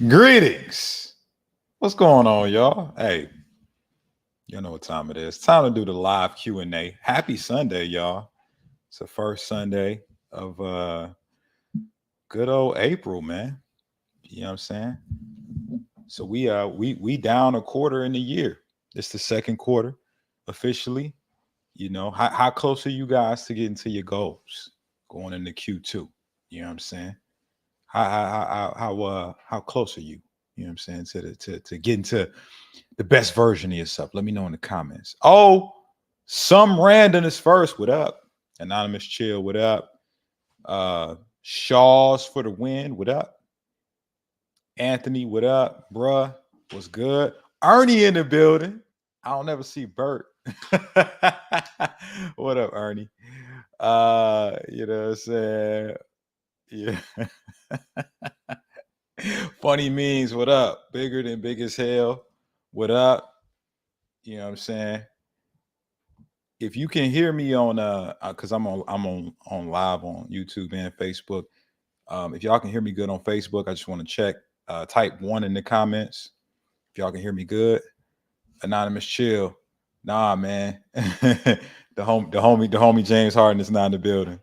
Greetings. What's going on, y'all? Hey, you know what time it is. Time to do the live Q&A. Happy Sunday, y'all. It's the first Sunday of good old April, man. You know what I'm saying? So we down a quarter in the year. It's the second quarter officially. You know, how close are you guys to getting to your goals going into Q2? You know what I'm saying? How close are you? You know what I'm saying to getting to the best version of yourself? Let me know in the comments. Oh, some random is first. What up? Anonymous chill. What up? Shaws for the win. What up? Anthony. What up, bruh? What's good? Ernie in the building. I don't ever see Bert. What up, Ernie? You know what I'm saying? Yeah. Funny memes. What up? Bigger than big as hell. What up? You know what I'm saying? If you can hear me on because I'm on live on YouTube and Facebook. If y'all can hear me good on Facebook, I just want to check. Type 1 in the comments if y'all can hear me good. Anonymous chill. Nah, man. the homie James Harden is not in the building.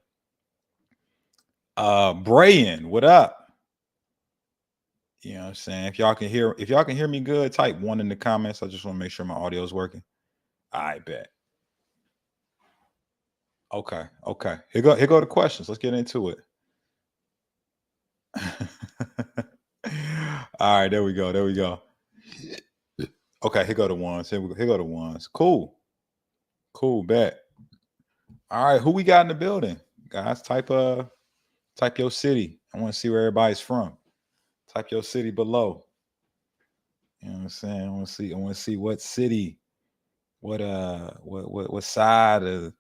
Brayan, what up? You know what I'm saying? If y'all can hear me good, type 1 in the comments. I just want to make sure my audio is working. I bet. Okay. Here go the questions. Let's get into it. All right, there we go. Okay, here go the ones. Here go the ones. Cool, bet. All right, who we got in the building, guys? Type your city. I want to see where everybody's from. Type your city below. You know what I'm saying? I want to see what city, what side of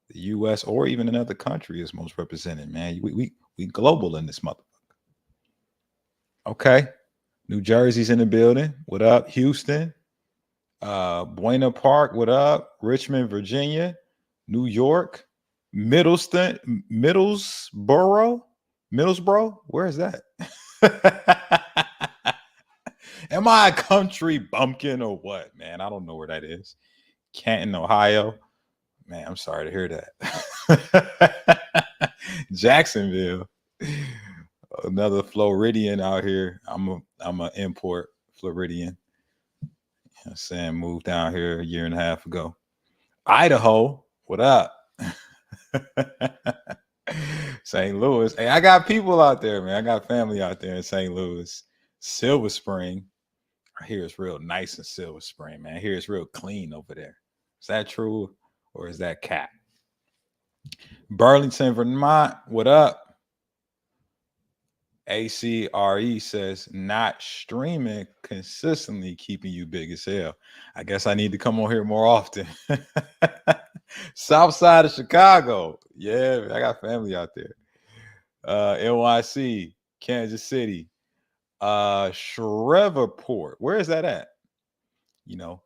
the U.S. or even another country is most represented. Man, we global in this motherfucker. Okay, New Jersey's in the building. What up, Houston? Buena Park. What up, Richmond, Virginia, New York, Middlesboro. Where is that? Am I a country bumpkin or what, man? I don't know where that is. Canton, Ohio. Man, I'm sorry to hear that. Jacksonville. Another Floridian out here. I'm a import Floridian. You know what I'm saying? Moved down here a year and a half ago. Idaho. What up? St. Louis. Hey, I got people out there, man. I got family out there in St. Louis. Silver Spring. I hear it's real nice in Silver Spring, man. I hear it's real clean over there. Is that true or is that cap? Burlington, Vermont. What up? ACRE says not streaming consistently keeping you big as hell. I guess I need to come on here more often. South side of Chicago. Yeah, I got family out there. NYC, Kansas City, Shreveport. Where is that at? You know,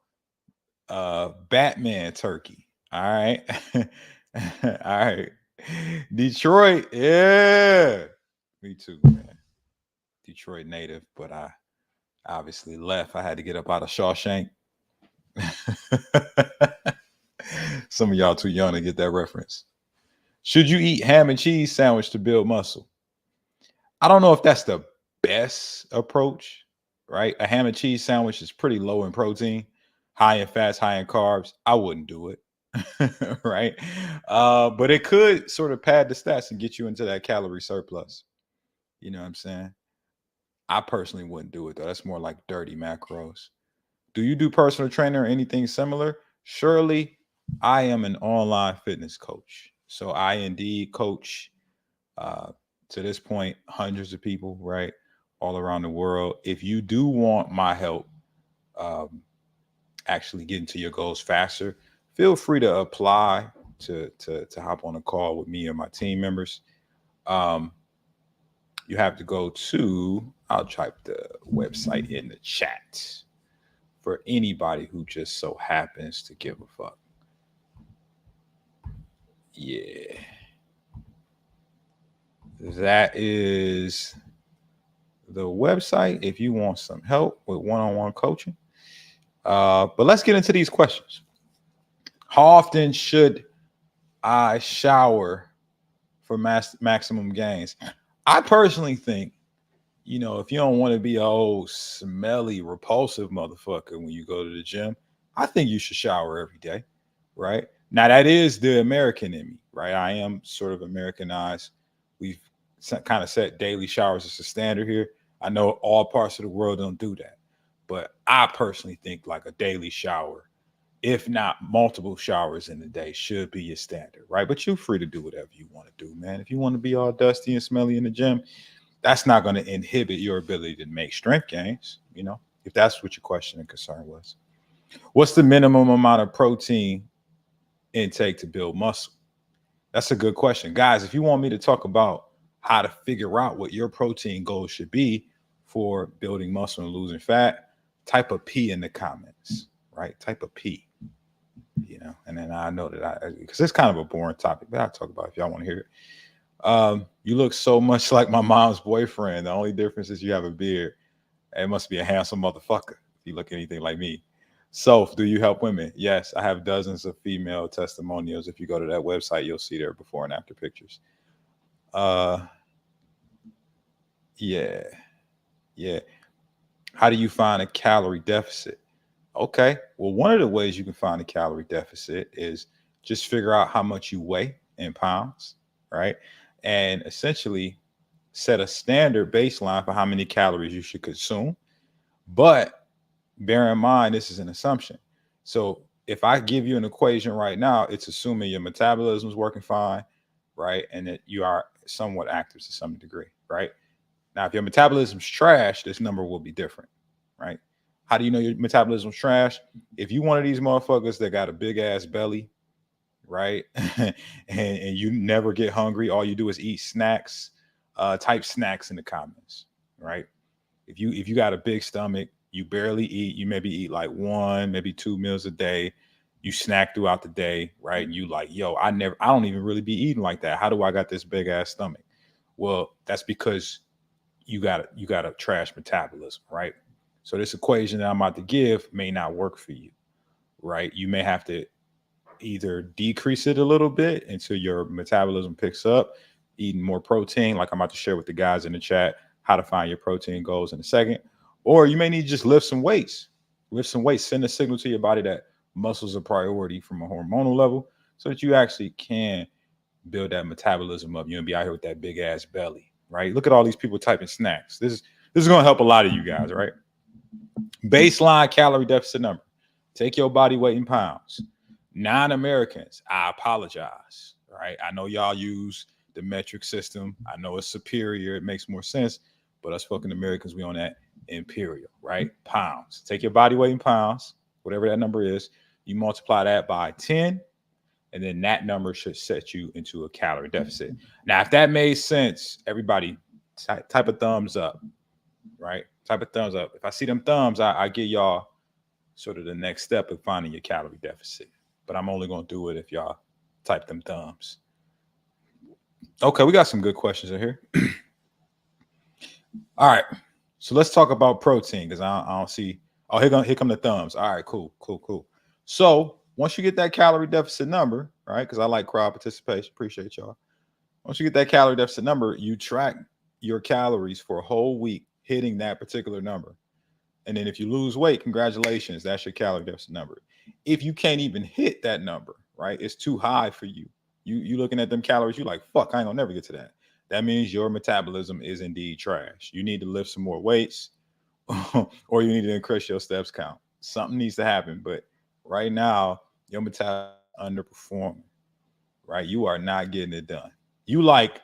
Batman Turkey. All right. All right. Detroit. Yeah. Me too, man. Detroit native, but I obviously left. I had to get up out of Shawshank. Some of y'all too young to get that reference. Should you eat ham and cheese sandwich to build muscle? I don't know if that's the best approach, right? A ham and cheese sandwich is pretty low in protein, high in fats, high in carbs. I wouldn't do it, right? But it could sort of pad the stats and get you into that calorie surplus. You know what I'm saying? I personally wouldn't do it though. That's more like dirty macros. Do you do personal training or anything similar? Surely, I am an online fitness coach. So I indeed coach to this point hundreds of people, right, all around the world. If you do want my help actually getting to your goals faster, feel free to apply to hop on a call with me or my team members. You have to go to, I'll type the website in the chat for anybody who just so happens to give a fuck. Yeah. That is the website if you want some help with one-on-one coaching. But let's get into these questions. How often should I shower for maximum gains? I personally think, if you don't want to be a old smelly, repulsive motherfucker when you go to the gym, I think you should shower every day, right? Now, that is the American in me, right? I am sort of Americanized. We've kind of set daily showers as a standard here. I know all parts of the world don't do that, but I personally think like a daily shower, if not multiple showers in a day, should be your standard, right? But you're free to do whatever you want to do, man. If you want to be all dusty and smelly in the gym, that's not going to inhibit your ability to make strength gains, if that's what your question and concern was. What's the minimum amount of protein intake to build muscle? That's a good question. Guys, if you want me to talk about how to figure out what your protein goals should be for building muscle and losing fat, type a P in the comments, right? Type a P, and then I know that because it's kind of a boring topic, but I'll talk about it if y'all want to hear it. You look so much like my mom's boyfriend. The only difference is you have a beard. It must be a handsome motherfucker if you look anything like me. So, do you help women? Yes, I have dozens of female testimonials. If you go to that website, you'll see their before and after pictures. Yeah. How do you find a calorie deficit? Okay. Well, one of the ways you can find a calorie deficit is just figure out how much you weigh in pounds, right? And essentially set a standard baseline for how many calories you should consume. But bear in mind, this is an assumption. So if I give you an equation right now, it's assuming your metabolism is working fine, right? And that you are somewhat active to some degree, right? Now, if your metabolism's trash, this number will be different, right? How do you know your metabolism's trash? If you one of these motherfuckers that got a big ass belly, right? and you never get hungry, all you do is eat snacks, type snacks in the comments, right? If you got a big stomach, you barely eat, you maybe eat like 1, maybe 2 meals a day, you snack throughout the day, right? And you like, yo, I don't even really be eating like that. How do I got this big ass stomach? Well, that's because you got a trash metabolism, right? So this equation that I'm about to give may not work for you, right? You may have to either decrease it a little bit until your metabolism picks up, eating more protein, like I'm about to share with the guys in the chat how to find your protein goals in a second. Or you may need to just lift some weights, send a signal to your body that muscle's a priority from a hormonal level so that you actually can build that metabolism up. You don't be out here with that big ass belly, right? Look at all these people typing snacks. This is going to help a lot of you guys, right? Baseline calorie deficit number. Take your body weight in pounds. Non-Americans, I apologize, right? I know y'all use the metric system. I know it's superior. It makes more sense. But us fucking Americans, we on that imperial, right? Pounds. Take your body weight in pounds, whatever that number is. You multiply that by 10, and then that number should set you into a calorie deficit. Now, if that made sense, everybody type a thumbs up, right? Type a thumbs up. If I see them thumbs, I give y'all sort of the next step of finding your calorie deficit. But I'm only going to do it if y'all type them thumbs. Okay, we got some good questions in here. All right, so let's talk about protein because I don't see. Oh, here come the thumbs. All right, cool. So once you get that calorie deficit number, right? Because I like crowd participation. Appreciate y'all. Once you get that calorie deficit number, you track your calories for a whole week, hitting that particular number. And then if you lose weight, congratulations, that's your calorie deficit number. If you can't even hit that number, right? It's too high for you. You looking at them calories, you like, fuck, I ain't gonna never get to that. That means your metabolism is indeed trash. You need to lift some more weights or you need to increase your steps count. Something needs to happen. But right now, your metabolism is underperforming, right? You are not getting it done. You like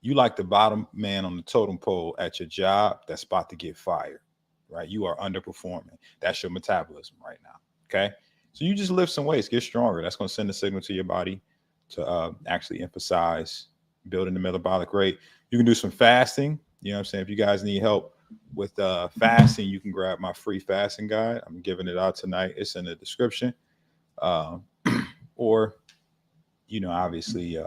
the bottom man on the totem pole at your job that's about to get fired, right? You are underperforming. That's your metabolism right now, okay? So you just lift some weights, get stronger. That's going to send a signal to your body to actually emphasize building the metabolic rate. You can do some fasting. You know what I'm saying? If you guys need help with fasting, you can grab my free fasting guide. I'm giving it out tonight. It's in the description. Or, obviously,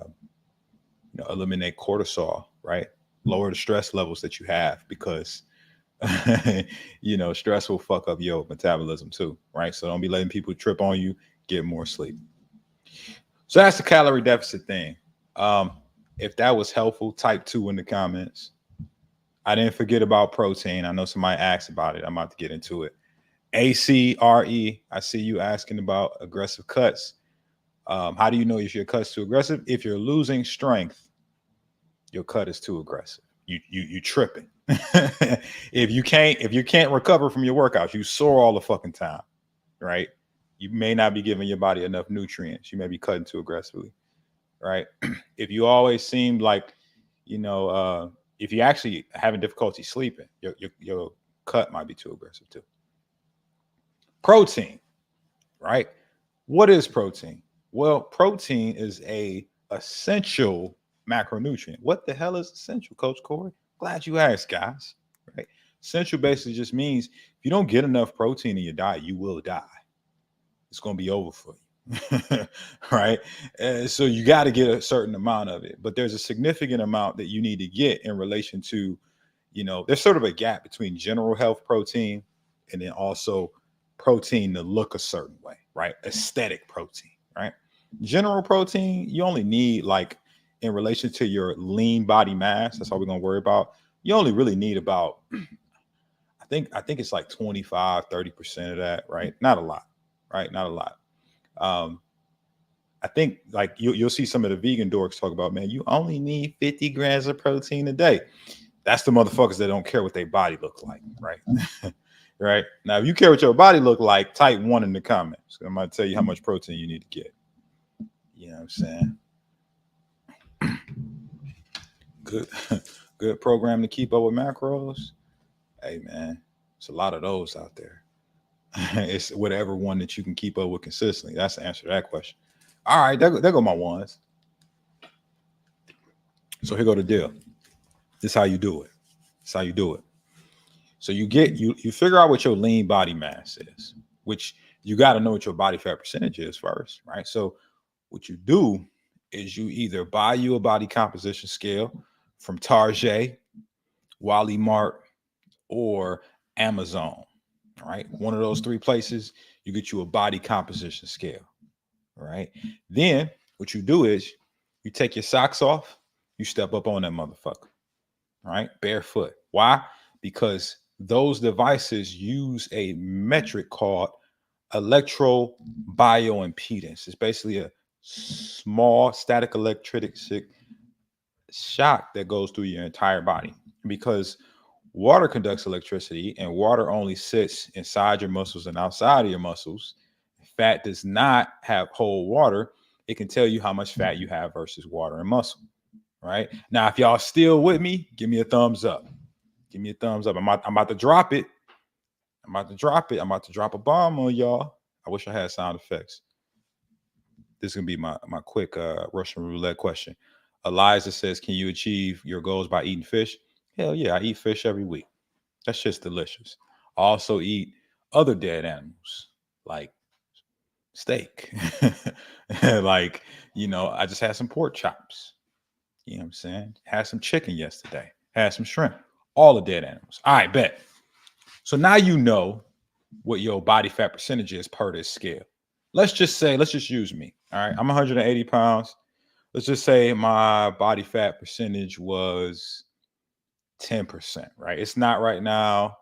eliminate cortisol, right? lower the stress levels that you have, because stress will fuck up your metabolism too, right? So don't be letting people trip on you. Get more sleep. So that's the calorie deficit thing. If that was helpful, type 2 in the comments. I didn't forget about protein. I know somebody asked about it. I'm about to get into it. ACRE, I see you asking about aggressive cuts. How do you know if your cut's too aggressive? If you're losing strength, your cut is too aggressive. You tripping. if you can't recover from your workouts, you sore all the fucking time, right? You may not be giving your body enough nutrients. You may be cutting too aggressively, right? If you always seem like, if you actually having difficulty sleeping, your cut might be too aggressive too. Protein, right? What is protein? Well, protein is a essential macronutrient. What the hell is essential, Coach Corey? Glad you asked, guys. Right? Essential basically just means if you don't get enough protein in your diet, you will die. It's going to be over for you. Right? So you got to get a certain amount of it, but there's a significant amount that you need to get in relation to, there's sort of a gap between general health protein and then also protein to look a certain way, right? Aesthetic protein, right? General protein, you only need, like, in relation to your lean body mass, that's all we're going to worry about. You only really need about, I think it's like 25, 30% of that, right? Not a lot, right? Not a lot. I think, like, you'll see some of the vegan dorks talk about, man, you only need 50 grams of protein a day. That's the motherfuckers that don't care what their body looks like, right? Right? Now, if you care what your body look like, type 1 in the comments. I'm going to tell you how much protein you need to get. You know what I'm saying? Good program to keep up with macros. Hey, man, it's a lot of those out there. It's whatever one that you can keep up with consistently. That's the answer to that question. All right, there go my ones. So here go the deal. This is how you do it. So you figure out what your lean body mass is, which you got to know what your body fat percentage is first, right? So what you do is you either buy you a body composition scale from Target, Wally Mart, or Amazon, right? One of those three places, you get you a body composition scale, right? Then what you do is you take your socks off, you step up on that motherfucker, right? Barefoot. Why? Because those devices use a metric called electrobioimpedance. It's basically a small static electric shock that goes through your entire body, because water conducts electricity and water only sits inside your muscles and outside of your muscles. Fat does not hold water. It can tell you how much fat you have versus water and muscle, right? Now, if y'all still with me, give me a thumbs up. Give me a thumbs up. I'm about to drop it. I'm about to drop a bomb on y'all. I wish I had sound effects. This is going to be my quick Russian roulette question. Eliza says, can you achieve your goals by eating fish? Hell yeah, I eat fish every week. That's just delicious. I also eat other dead animals like steak. Like, I just had some pork chops. You know what I'm saying? Had some chicken yesterday. Had some shrimp. All the dead animals. All right, bet. So now you know what your body fat percentage is per this scale. Let's just use me. All right, I'm 180 pounds. Let's just say my body fat percentage was 10%, right? It's not right now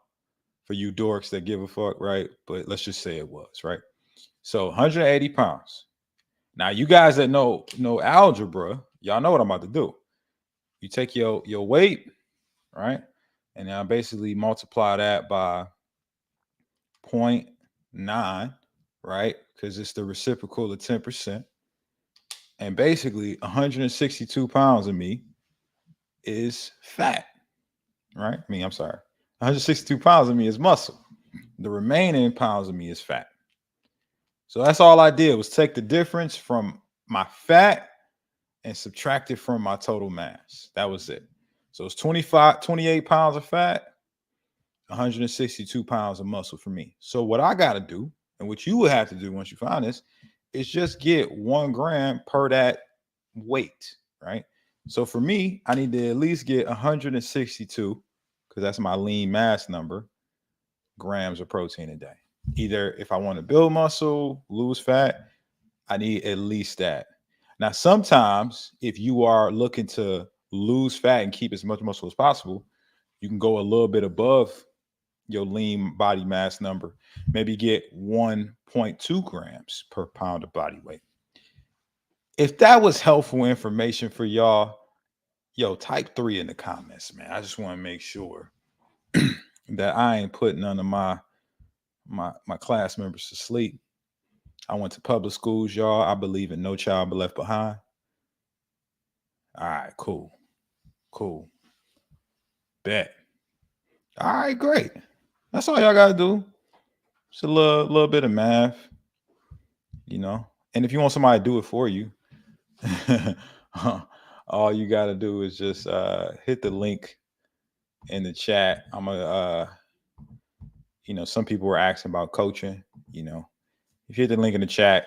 for you dorks that give a fuck, right? But let's just say it was, right? So 180 pounds. Now, you guys that know algebra, y'all know what I'm about to do. You take your weight, right? And now basically multiply that by 0.9, right? Because it's the reciprocal of 10%. And basically 162 pounds of me is fat, right? 162 pounds of me is muscle. The remaining pounds of me is fat. So that's all I did was take the difference from my fat and subtract it from my total mass. That was it. So it's 28 pounds of fat, 162 pounds of muscle for me. So what I got to do, and what you would have to do once you find this, is just get 1 gram per that weight, right? So for me, I need to at least get 162, because that's my lean mass number, grams of protein a day. Either if I want to build muscle, lose fat, I need at least that. Now, sometimes if you are looking to lose fat and keep as much muscle as possible, you can go a little bit above your lean body mass number, maybe get 1.2 grams per pound of body weight. If that was helpful information for y'all, yo, type 3 in the comments, man. I just want to make sure that I ain't putting none of my class members to sleep. I went to public schools, y'all. I believe in no child but left behind. All right, cool. Bet. All right, great. That's all y'all gotta do. It's a little bit of math, you know. And if you want somebody to do it for you, all you gotta do is just hit the link in the chat. I'm gonna some people were asking about coaching. If you hit the link in the chat,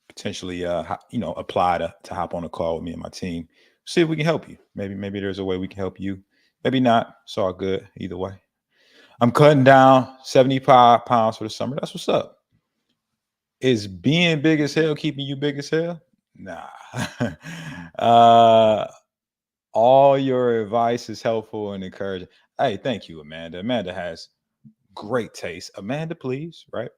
potentially apply to hop on a call with me and my team. See if we can help you. Maybe there's a way we can help you. Maybe not. It's all good either way. I'm cutting down 75 pounds for the summer. That's what's up. Is being big as hell keeping you big as hell? Nah. All your advice is helpful and encouraging. Hey, thank you, Amanda. Amanda has great taste. Amanda, please, right?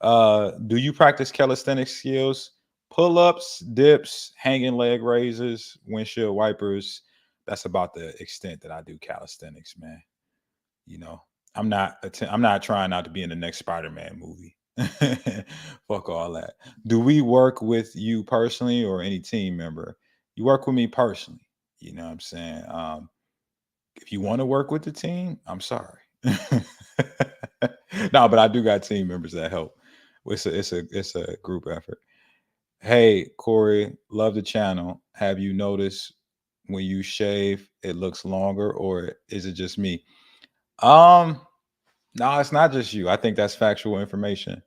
Do you practice calisthenics skills? Pull-ups, dips, hanging leg raises, windshield wipers. That's about the extent that I do calisthenics, man. I'm not trying not to be in the next Spider-Man movie. Fuck all that. Do we work with you personally or any team member? You work with me personally. You know what I'm saying? If you want to work with the team, I'm sorry. No, but I do got team members that help. It's a group effort. Hey, Corey, love the channel. Have you noticed when you shave, it looks longer, or is it just me? No, it's not just you. I think that's factual information.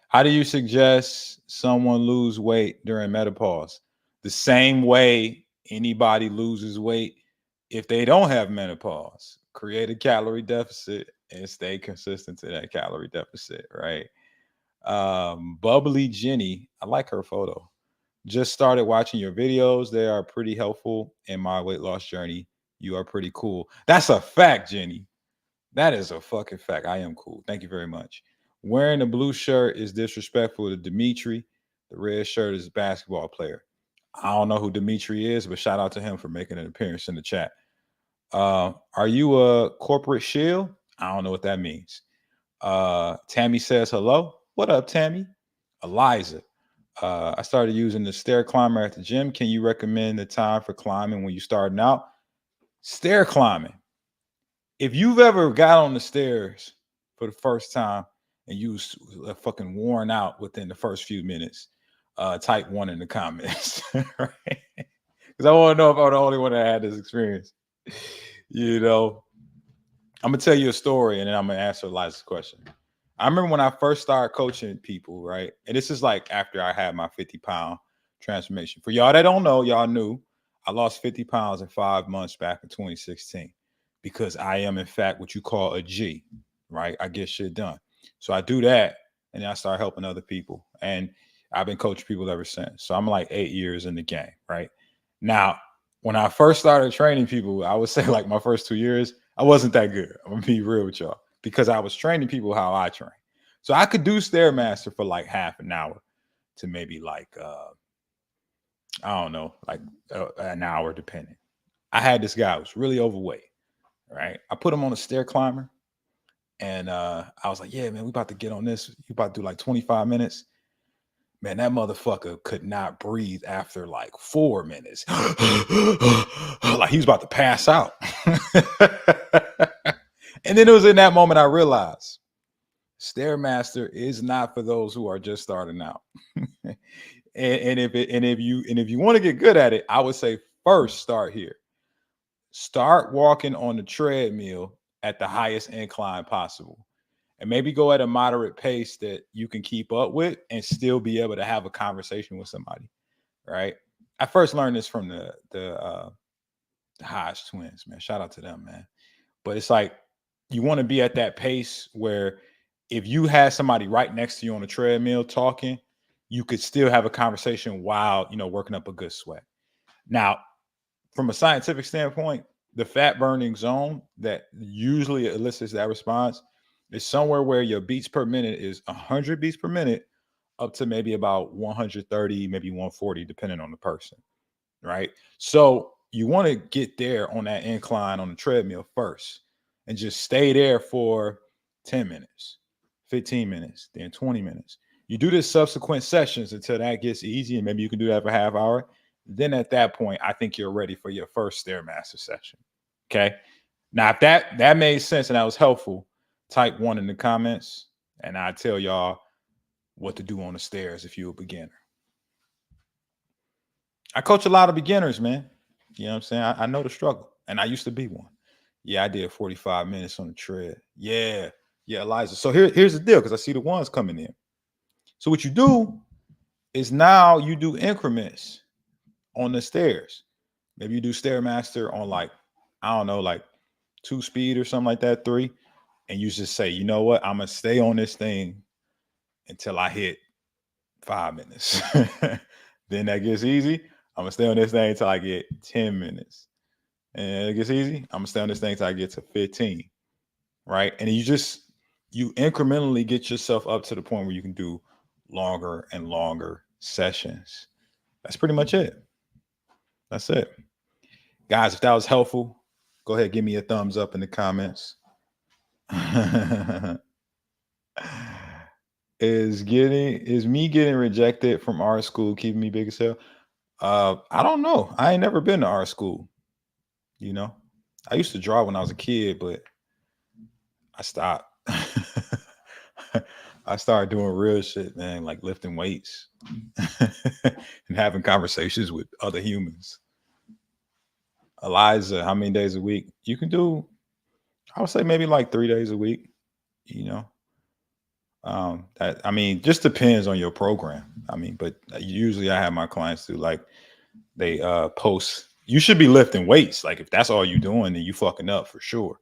How do you suggest someone lose weight during menopause? The same way anybody loses weight if they don't have menopause. Create a calorie deficit and stay consistent to that calorie deficit, right? Bubbly Jenny, I like her photo. Just started watching your videos. They are pretty helpful in my weight loss journey. You are pretty cool. That's a fact, Jenny. That is a fucking fact. I am cool. Thank you very much. Wearing a blue shirt is disrespectful to Dimitri. The red shirt is a basketball player. I don't know who Dimitri is, but shout out to him for making an appearance in the chat. Are you a corporate shield? I don't know what that means. Tammy says hello. What up, Tammy? Eliza. I started using the stair climber at the gym. Can you recommend the time for climbing when you're starting out? Stair climbing. If you've ever got on the stairs for the first time and you was fucking worn out within the first few minutes, type 1 in the comments, right? Because I want to know if I'm the only one that had this experience. I'm gonna tell you a story and then I'm gonna answer Eliza's question. I remember when I first started coaching people, right? And this is like after I had my 50-pound transformation. For y'all that don't know, y'all knew I lost 50 pounds in 5 months back in 2016 because I am, in fact, what you call a G, right? I get shit done. So I do that and then I start helping other people. And I've been coaching people ever since. So I'm like 8 years in the game, right? Now, when I first started training people, I would say like my first 2 years, I wasn't that good. I'm gonna be real with y'all because I was training people how I train. So I could do Stairmaster for like half an hour to maybe like, I don't know, like an hour depending. I had this guy who was really overweight, right? I put him on a stair climber and I was like, yeah, man, we about to get on this. You about to do like 25 minutes. Man, that motherfucker could not breathe after like 4 minutes. Like he was about to pass out. And then it was in that moment I realized Stairmaster is not for those who are just starting out. and if you want to get good at it, I would say first start here. Start walking on the treadmill at the highest incline possible. And maybe go at a moderate pace that you can keep up with and still be able to have a conversation with somebody, right? I first learned this from the Hodge twins, man. Shout out to them, man. But it's like you want to be at that pace where if you had somebody right next to you on the treadmill talking, you could still have a conversation while, working up a good sweat. Now, from a scientific standpoint, the fat burning zone that usually elicits that response is somewhere where your beats per minute is 100 beats per minute up to maybe about 130, maybe 140, depending on the person, right? So you want to get there on that incline on the treadmill first and just stay there for 10 minutes, 15 minutes, then 20 minutes. You do this subsequent sessions until that gets easy, and maybe you can do that for half hour. Then at that point, I think you're ready for your first Stairmaster session. Okay. Now, if that made sense and that was helpful, type 1 in the comments, and I tell y'all what to do on the stairs if you're a beginner. I coach a lot of beginners, man. You know what I'm saying? I know the struggle, and I used to be one. Yeah, I did 45 minutes on the tread. Yeah, Eliza. So here's the deal, because I see the ones coming in. So what you do is now you do increments on the stairs. Maybe you do Stairmaster on like 2 speed or something like that, 3. And you just say, you know what? I'm going to stay on this thing until I hit 5 minutes. Then that gets easy. I'm going to stay on this thing until I get 10 minutes. And it gets easy. I'm going to stay on this thing until I get to 15. Right? And you incrementally get yourself up to the point where you can do longer and longer sessions. That's pretty much it. That's it. Guys, if that was helpful, go ahead, give me a thumbs up in the comments. Is me getting rejected from art school keeping me big as hell? I don't know. I ain't never been to art school. I used to draw when I was a kid, but I stopped. I started doing real shit, man, like lifting weights and having conversations with other humans. Eliza, how many days a week? You can do, I would say maybe like 3 days a week, just depends on your program. But usually I have my clients do like they post. You should be lifting weights. Like if that's all you're doing, then you fucking up for sure.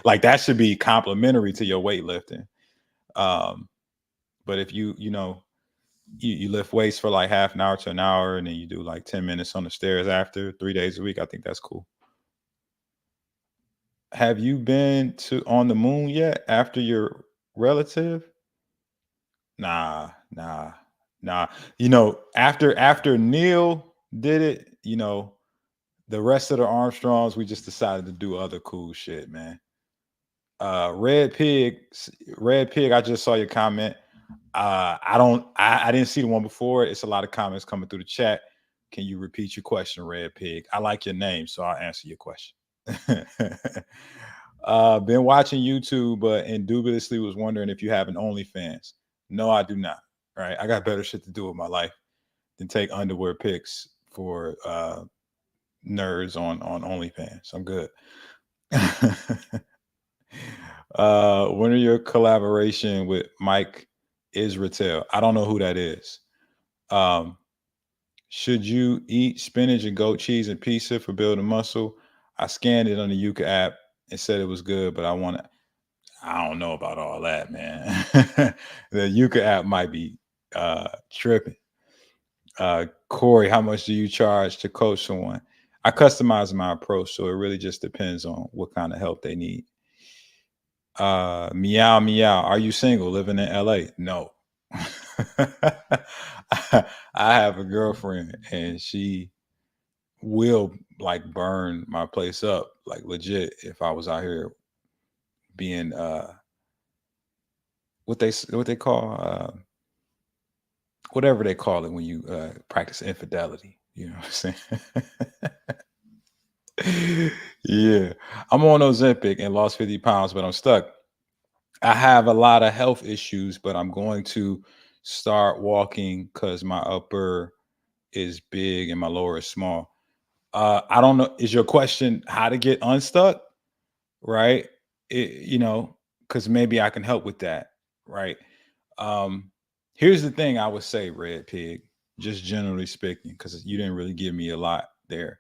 Like that should be complementary to your weightlifting. But if you lift weights for like half an hour to an hour, and then you do like 10 minutes on the stairs after 3 days a week, I think that's cool. Have you been on the moon yet after your relative? Nah. After Neil did it, the rest of the Armstrongs, we just decided to do other cool shit, man. Red Pig, I just saw your comment. I didn't see the one before. It's a lot of comments coming through the chat. Can you repeat your question, Red Pig? I like your name, so I'll answer your question. Been watching YouTube, but indubitably was wondering if you have an OnlyFans. No, I do not. Right, I got better shit to do with my life than take underwear pics for nerds on OnlyFans. I'm good. When are your collaboration with Mike Israel? I don't know who that is. Should you eat spinach and goat cheese and pizza for building muscle? I scanned it on the Yuka app and said it was good, but I don't know about all that, man. The Yuka app might be tripping. Corey, how much do you charge to coach someone? I customize my approach, so it really just depends on what kind of help they need. Meow. Are you single? Living in LA? No. I have a girlfriend, and she will like burn my place up, like legit, if I was out here being what they call whatever they call it when you practice infidelity. You know what I'm saying? Yeah. I'm on Ozempic and lost 50 pounds, but I'm stuck. I have a lot of health issues, but I'm going to start walking because my upper is big and my lower is small. I don't know. Is your question how to get unstuck? Right. Because maybe I can help with that. Right. Here's the thing I would say, Red Pig. just generally speaking, because you didn't really give me a lot there.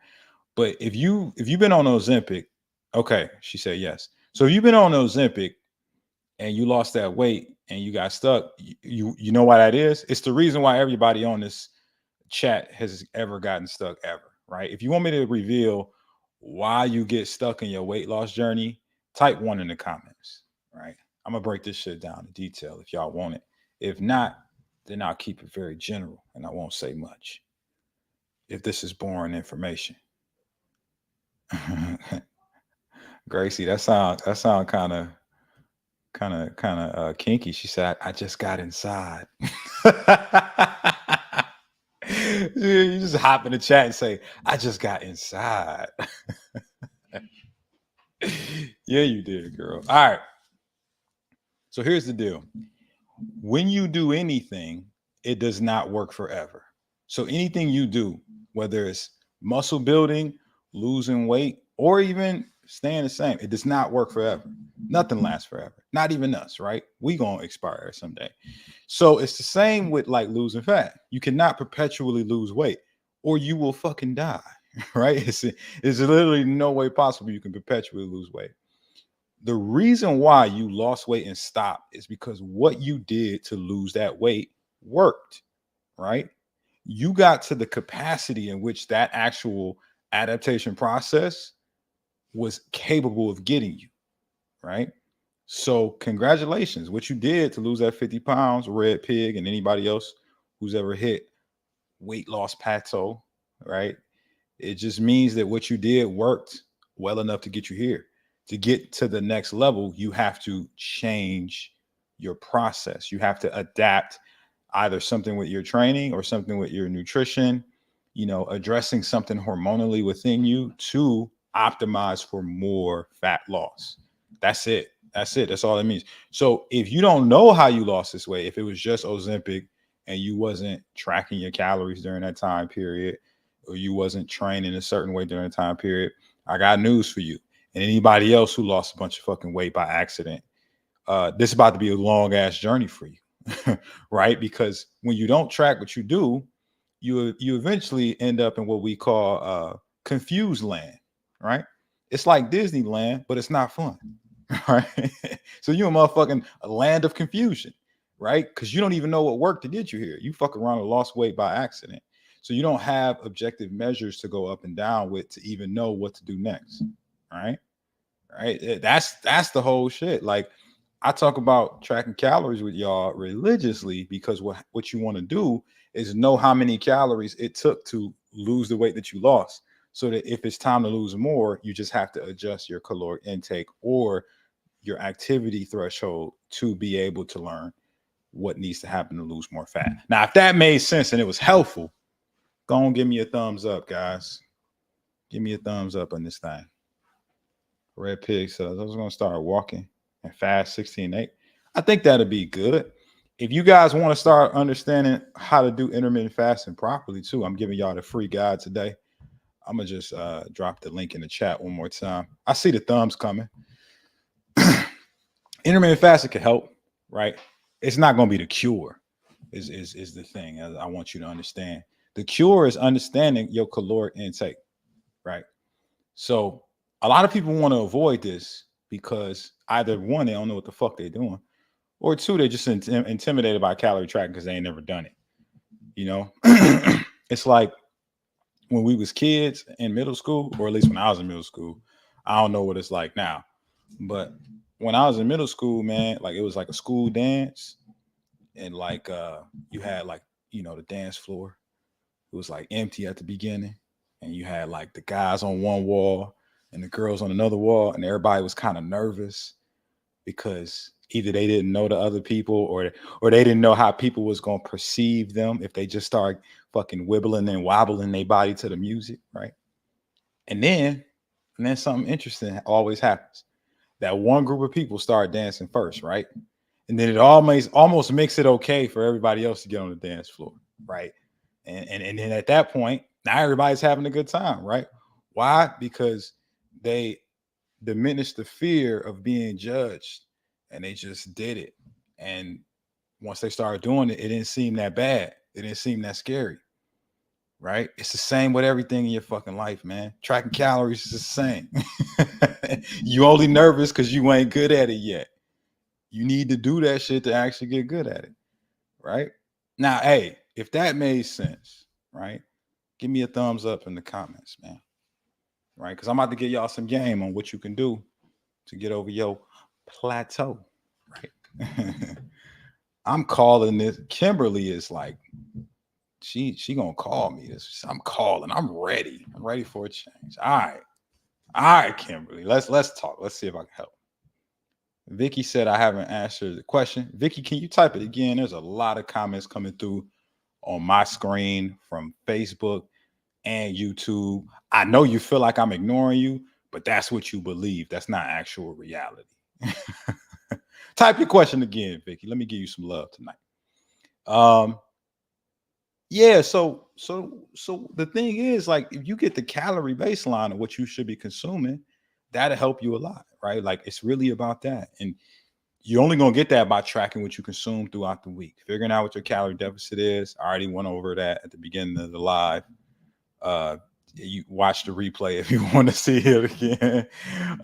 But if you've been on Ozempic, okay, she said yes. So if you've been on Ozempic and you lost that weight and you got stuck, you know why that is? It's the reason why everybody on this chat has ever gotten stuck ever, right? If you want me to reveal why you get stuck in your weight loss journey, type one in the comments, right? I'm gonna break this shit down in detail if y'all want it. If not, then I'll keep it very general and I won't say much. If this is boring information. Gracie, that sound kind of kinky. She said, I just got inside. You just hop in the chat and say, I just got inside. Yeah, you did, girl. All right. So here's the deal. When you do anything, it does not work forever. So anything you do, whether it's muscle building, losing weight, or even staying the same, it does not work forever. Nothing lasts forever. Not even us, right? We gonna expire someday. So it's the same with like losing fat. You cannot perpetually lose weight, or you will fucking die, right? It's literally no way possible you can perpetually lose weight. The reason why you lost weight and stopped is because what you did to lose that weight worked, right? You got to the capacity in which that actual adaptation process was capable of getting you, right? So, congratulations. What you did to lose that 50 pounds, Red Pig, and anybody else who's ever hit weight loss plateau, right? It just means that what you did worked well enough to get you here. To get to the next level, you have to change your process. You have to adapt either something with your training or something with your nutrition, addressing something hormonally within you to optimize for more fat loss. That's it. That's it. That's all it means. So if you don't know how you lost this weight, if it was just Ozempic and you wasn't tracking your calories during that time period, or you wasn't training a certain way during the time period, I got news for you. And anybody else who lost a bunch of fucking weight by accident, this is about to be a long ass journey for you, right? Because when you don't track what you do, you eventually end up in what we call confused land, right? It's like Disneyland, but it's not fun, right? So you're a motherfucking land of confusion, right? Because you don't even know what worked to get you here. You fuck around and lost weight by accident. So you don't have objective measures to go up and down with to even know what to do next, right? Right. That's the whole shit. Like I talk about tracking calories with y'all religiously because what you want to do is know how many calories it took to lose the weight that you lost. So that if it's time to lose more, you just have to adjust your caloric intake or your activity threshold to be able to learn what needs to happen to lose more fat. Now, if that made sense and it was helpful, go on, give me a thumbs up, guys. Give me a thumbs up on this thing. Red Pig says, I was going to start walking and fast 16-8. I think that'd be good. If you guys want to start understanding how to do intermittent fasting properly, too, I'm giving y'all the free guide today. I'm going to just drop the link in the chat one more time. I see the thumbs coming. Intermittent fasting can help, right? It's not going to be the cure, is the thing I want you to understand. The cure is understanding your caloric intake, right? So a lot of people want to avoid this because either one, they don't know what the fuck they're doing, or two, they're just intimidated by calorie tracking because they ain't never done it. It's like when we was kids in middle school, or at least when I was in middle school. I don't know what it's like now, but when I was in middle school, man, like it was like a school dance, and like you had like the dance floor. It was like empty at the beginning, and you had like the guys on one wall and the girls on another wall, and everybody was kind of nervous because either they didn't know the other people or they didn't know how people was going to perceive them if they just start fucking wibbling and wobbling their body to the music, right? And then something interesting always happens. That one group of people start dancing first, right? And then it almost makes it okay for everybody else to get on the dance floor, right? And then at that point, now everybody's having a good time, right? Why? Because they diminished the fear of being judged and they just did it. And once they started doing it, it didn't seem that bad. It didn't seem that scary, right? It's the same with everything in your fucking life, man. Tracking calories is the same. You only nervous because you ain't good at it yet. You need to do that shit to actually get good at it, right? Now, hey, if that made sense, right? Give me a thumbs up in the comments, man. Right? Because I'm about to give y'all some game on what you can do to get over your plateau, right? I'm calling this. Kimberly is like, she gonna call me. I'm calling. I'm ready. I'm ready for a change. All right, Kimberly. Let's talk. Let's see if I can help. Vicky said I haven't answered the question. Vicky, can you type it again? There's a lot of comments coming through on my screen from Facebook and YouTube. I know you feel like I'm ignoring you, but that's what you believe. That's not actual reality. Type your question again, Vicky. Let me give you some love tonight. Yeah, so the thing is, like, if you get the calorie baseline of what you should be consuming, that'll help you a lot, right? Like, it's really about that. And you're only gonna get that by tracking what you consume throughout the week, figuring out what your calorie deficit is. I already went over that at the beginning of the live. You watch the replay if you want to see it again.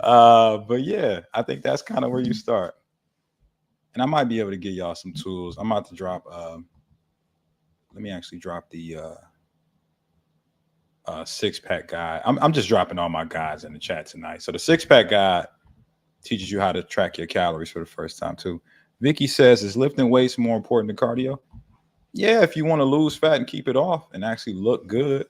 But yeah, I think that's kind of where you start. And I might be able to give y'all some tools. I'm about to drop. Let me actually drop the 6-pack guide. I'm just dropping all my guides in the chat tonight. So the 6-pack guide teaches you how to track your calories for the first time too. Vicky says, is lifting weights more important than cardio? Yeah, if you want to lose fat and keep it off and actually look good.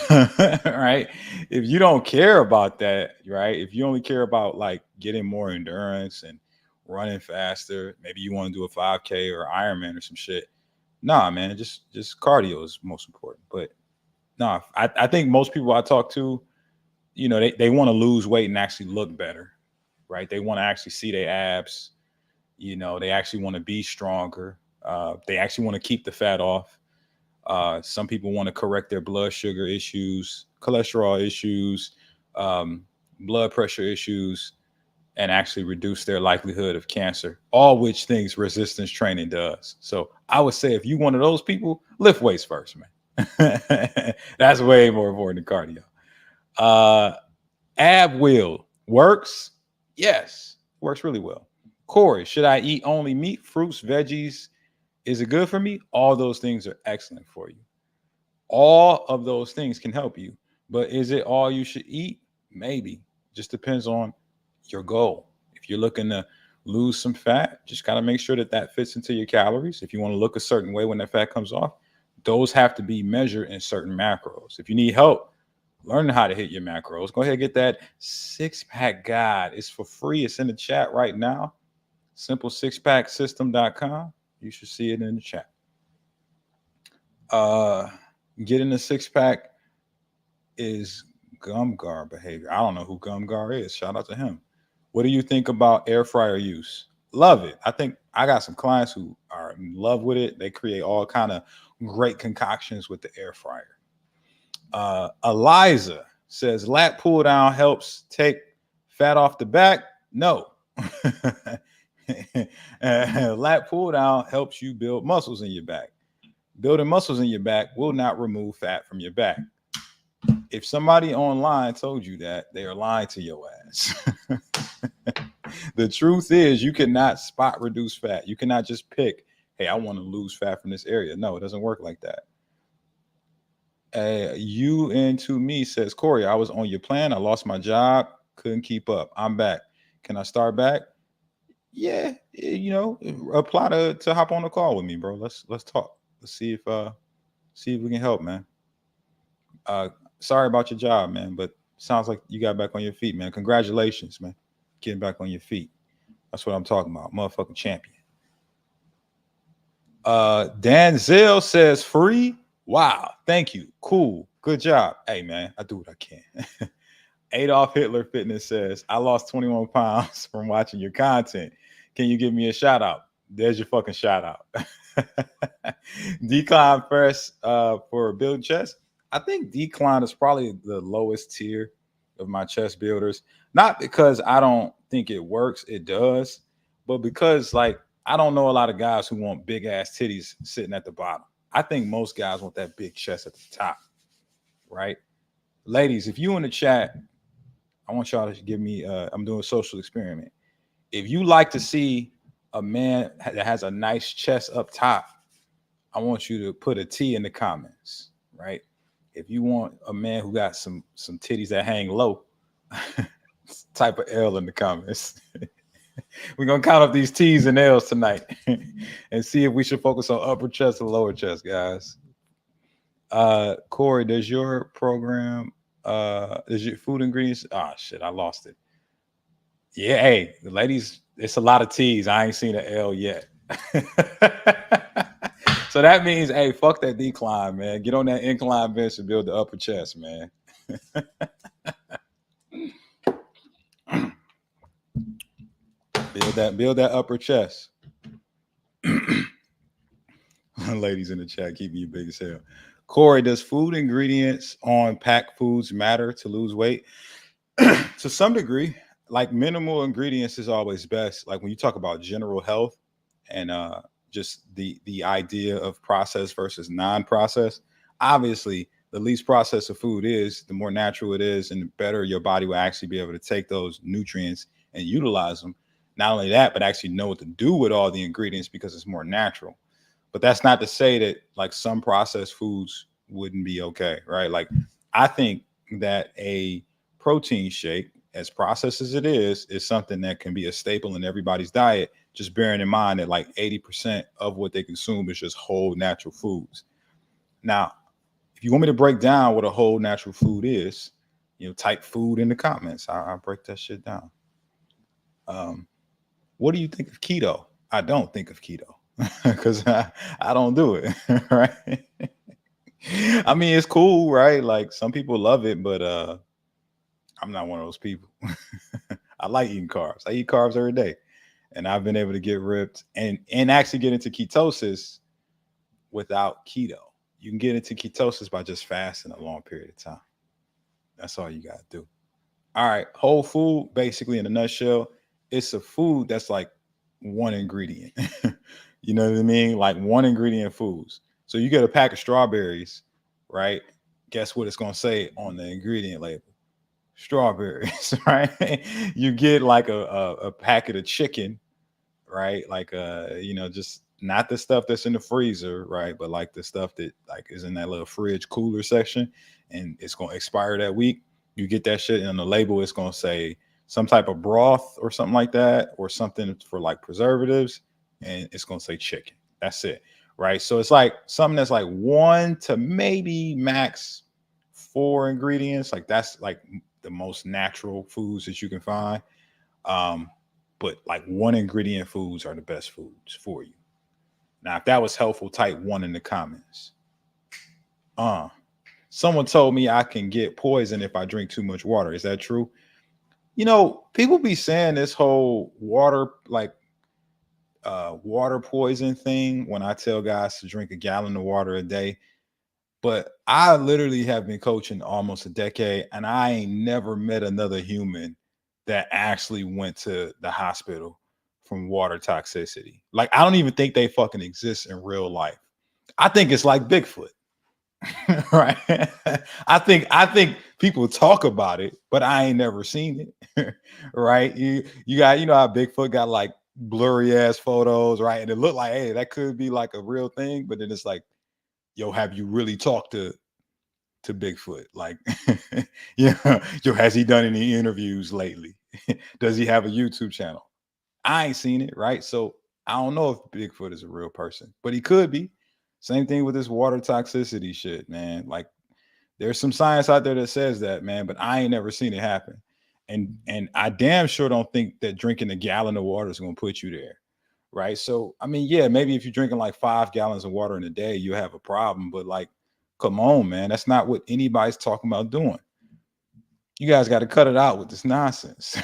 Right? If you don't care about that, right? If you only care about like getting more endurance and running faster, maybe you want to do a 5K or Ironman or some shit. Nah, man, just cardio is most important. But no, I think most people I talk to, you know, they want to lose weight and actually look better, right? They want to actually see their abs. You know, they actually want to be stronger. They actually want to keep the fat off. Some people want to correct their blood sugar issues, cholesterol issues, blood pressure issues, and actually reduce their likelihood of cancer, all which things resistance training does. So I would say if you're one of those people, lift weights first, man. That's way more important than cardio. Ab wheel works. Yes, works really well. Corey, should I eat only meat, fruits, veggies? Is it good for me? All those things are excellent for you. All of those things can help you. But is it all you should eat? Maybe. Just depends on your goal. If you're looking to lose some fat, just got to make sure that that fits into your calories. If you want to look a certain way when that fat comes off, those have to be measured in certain macros. If you need help learning how to hit your macros, go ahead and get that 6-pack guide. It's for free. It's in the chat right now. Simple6packsystem.com. You should see it in the chat. Getting a 6-pack is Gumgar behavior. I don't know who Gumgar is. Shout out to him. What do you think about air fryer use? Love it. I think I got some clients who are in love with it. They create all kind of great concoctions with the air fryer. Eliza says lat pull down helps take fat off the back. No. Lat pull down helps you build muscles in your back. Building muscles in your back will not remove fat from your back. If somebody online told you that, they are lying to your ass. The truth is you cannot spot reduce fat. You cannot just pick, hey, I want to lose fat from this area. No, it doesn't work like that. You into me says, Corey, I was on your plan. I lost my job. Couldn't keep up. I'm back. Can I start back? Yeah, you know, apply to hop on the call with me, bro. Let's talk. Let's see if we can help, man. Sorry about your job, man, but sounds like you got back on your feet, man. Congratulations, man. Getting back on your feet. That's what I'm talking about. Motherfucking champion. Danzel says free. Wow, thank you. Cool. Good job. Hey, man, I do what I can. Adolf Hitler Fitness says, I lost 21 pounds from watching your content. Can you give me a shout out? There's your fucking shout out. Decline first for build chest. I think decline is probably the lowest tier of my chest builders. Not because I don't think it works, it does, but because like I don't know a lot of guys who want big ass titties sitting at the bottom. I think most guys want that big chest at the top, right? Ladies, if you in the chat, I want y'all to give me, I'm doing a social experiment. If you like to see a man that has a nice chest up top, I want you to put a T in the comments, right? If you want a man who got some titties that hang low, type of L in the comments. We're gonna count up these T's and L's tonight and see if we should focus on upper chest or lower chest, guys. Corey, does your program is your food ingredients? Oh shit, I lost it. Yeah, hey, the ladies, it's a lot of T's. I ain't seen an L yet. So that means, hey, fuck that decline, man. Get on that incline bench and build the upper chest, man. build that upper chest. Ladies in the chat, keeping you big as hell. Corey, does food ingredients on packed foods matter to lose weight? To some degree, like minimal ingredients is always best. Like when you talk about general health and just the idea of processed versus non-processed, obviously the least processed of food is, the more natural it is, and the better your body will actually be able to take those nutrients and utilize them. Not only that, but actually know what to do with all the ingredients because it's more natural. But that's not to say that like some processed foods wouldn't be okay, right? Like I think that a protein shake, as processed as it is something that can be a staple in everybody's diet, just bearing in mind that like 80% of what they consume is just whole natural foods. Now, if you want me to break down what a whole natural food is, type food in the comments. I'll break that shit down. What do you think of keto? I don't think of keto because I don't do it, right? I mean, it's cool, right? Like some people love it, but I'm not one of those people. I like eating carbs. I eat carbs every day. And I've been able to get ripped and actually get into ketosis without keto. You can get into ketosis by just fasting a long period of time. That's all you got to do. All right. Whole food, basically in a nutshell, it's a food that's like one ingredient. You know what I mean? Like one ingredient foods. So you get a pack of strawberries, right? Guess what it's going to say on the ingredient label? Strawberries, right? You get like a packet of chicken, right? Like just not the stuff that's in the freezer, right? But like the stuff that like is in that little fridge cooler section and it's going to expire that week. You get that shit, and on the label it's going to say some type of broth or something like that, or something for like preservatives, and it's going to say chicken. That's it, right? So it's like something that's like 1 to maybe max 4 ingredients. Like that's like the most natural foods that you can find. But like 1 ingredient foods are the best foods for you. Now, if that was helpful, type 1 in the comments. Someone told me I can get poison if I drink too much water. Is that true? People be saying this whole water, like water poison thing when I tell guys to drink a gallon of water a day. But I literally have been coaching almost a decade, and I ain't never met another human that actually went to the hospital from water toxicity. Like, I don't even think they fucking exist in real life. I think it's like Bigfoot. Right. I think people talk about it, but I ain't never seen it. Right. You got, how Bigfoot got like blurry ass photos, right? And it looked like, hey, that could be like a real thing, but then it's like, yo, have you really talked to Bigfoot? Like, yo, has he done any interviews lately? Does he have a YouTube channel? I ain't seen it, right? So I don't know if Bigfoot is a real person, but he could be. Same thing with this water toxicity shit, man. Like, there's some science out there that says that, man, but I ain't never seen it happen. And I damn sure don't think that drinking a gallon of water is going to put you there, right? So, I mean, yeah, maybe if you're drinking like 5 gallons of water in a day, you have a problem, but like, come on, man. That's not what anybody's talking about doing. You guys got to cut it out with this nonsense.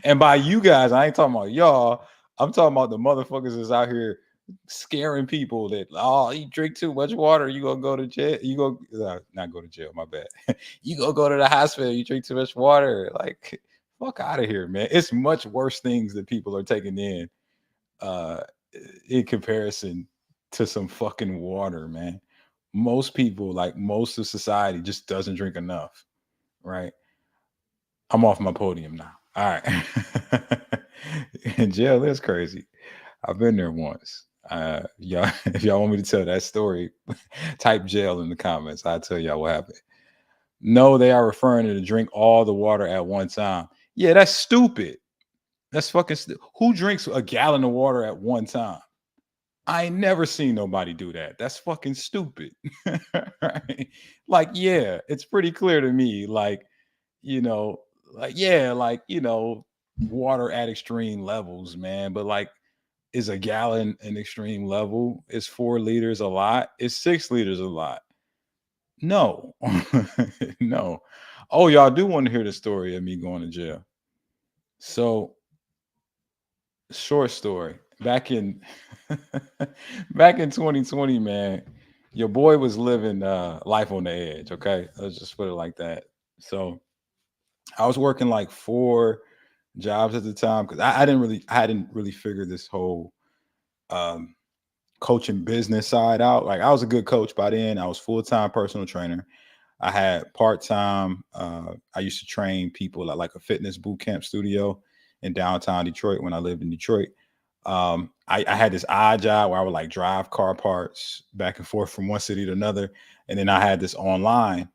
And by you guys, I ain't talking about y'all. I'm talking about the motherfuckers that's out here scaring people that, oh, you drink too much water, you gonna go to jail. You go not go to jail, my bad. You go to the hospital, you drink too much water. Like, fuck out of here, man. It's much worse things that people are taking in comparison to some fucking water, man. Most people, like most of society, just doesn't drink enough, right? I'm off my podium now. All right. In jail is crazy. I've been there once. Y'all, if y'all want me to tell that story, type jail in the comments. I'll tell y'all what happened. No, they are referring to drink all the water at one time. Yeah, that's stupid. That's fucking who drinks a gallon of water at one time? I ain't never seen nobody do that. That's fucking stupid. Right? Like, yeah, it's pretty clear to me. Like, you know, water at extreme levels, man. But like, is a gallon an extreme level? Is 4 liters a lot? Is 6 liters a lot? No, no. Oh, y'all do want to hear the story of me going to jail. So, short story. Back in 2020, man, your boy was living life on the edge. Okay, let's just put it like that. So, I was working like 4 jobs at the time because I hadn't really figured this whole um, coaching business side out. Like I was a good coach by then. I was full-time personal trainer. I had part-time. I used to train people at like a fitness boot camp studio in downtown Detroit when I lived in Detroit. I had this odd job where I would like drive car parts back and forth from one city to another, and then I had this online,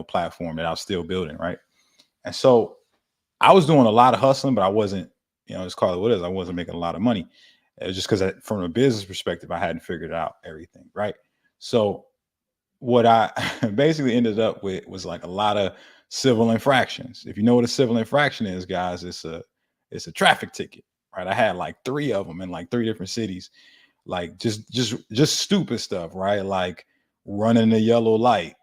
platform that I was still building, right? And so I was doing a lot of hustling, but I wasn't, just call it what it is. I wasn't making a lot of money. It was just because from a business perspective, I hadn't figured out everything, right? So what I basically ended up with was like a lot of civil infractions. If you know what a civil infraction is, guys, it's a traffic ticket, right? I had like 3 of them in like 3 different cities, like just stupid stuff, right? Like running a yellow light,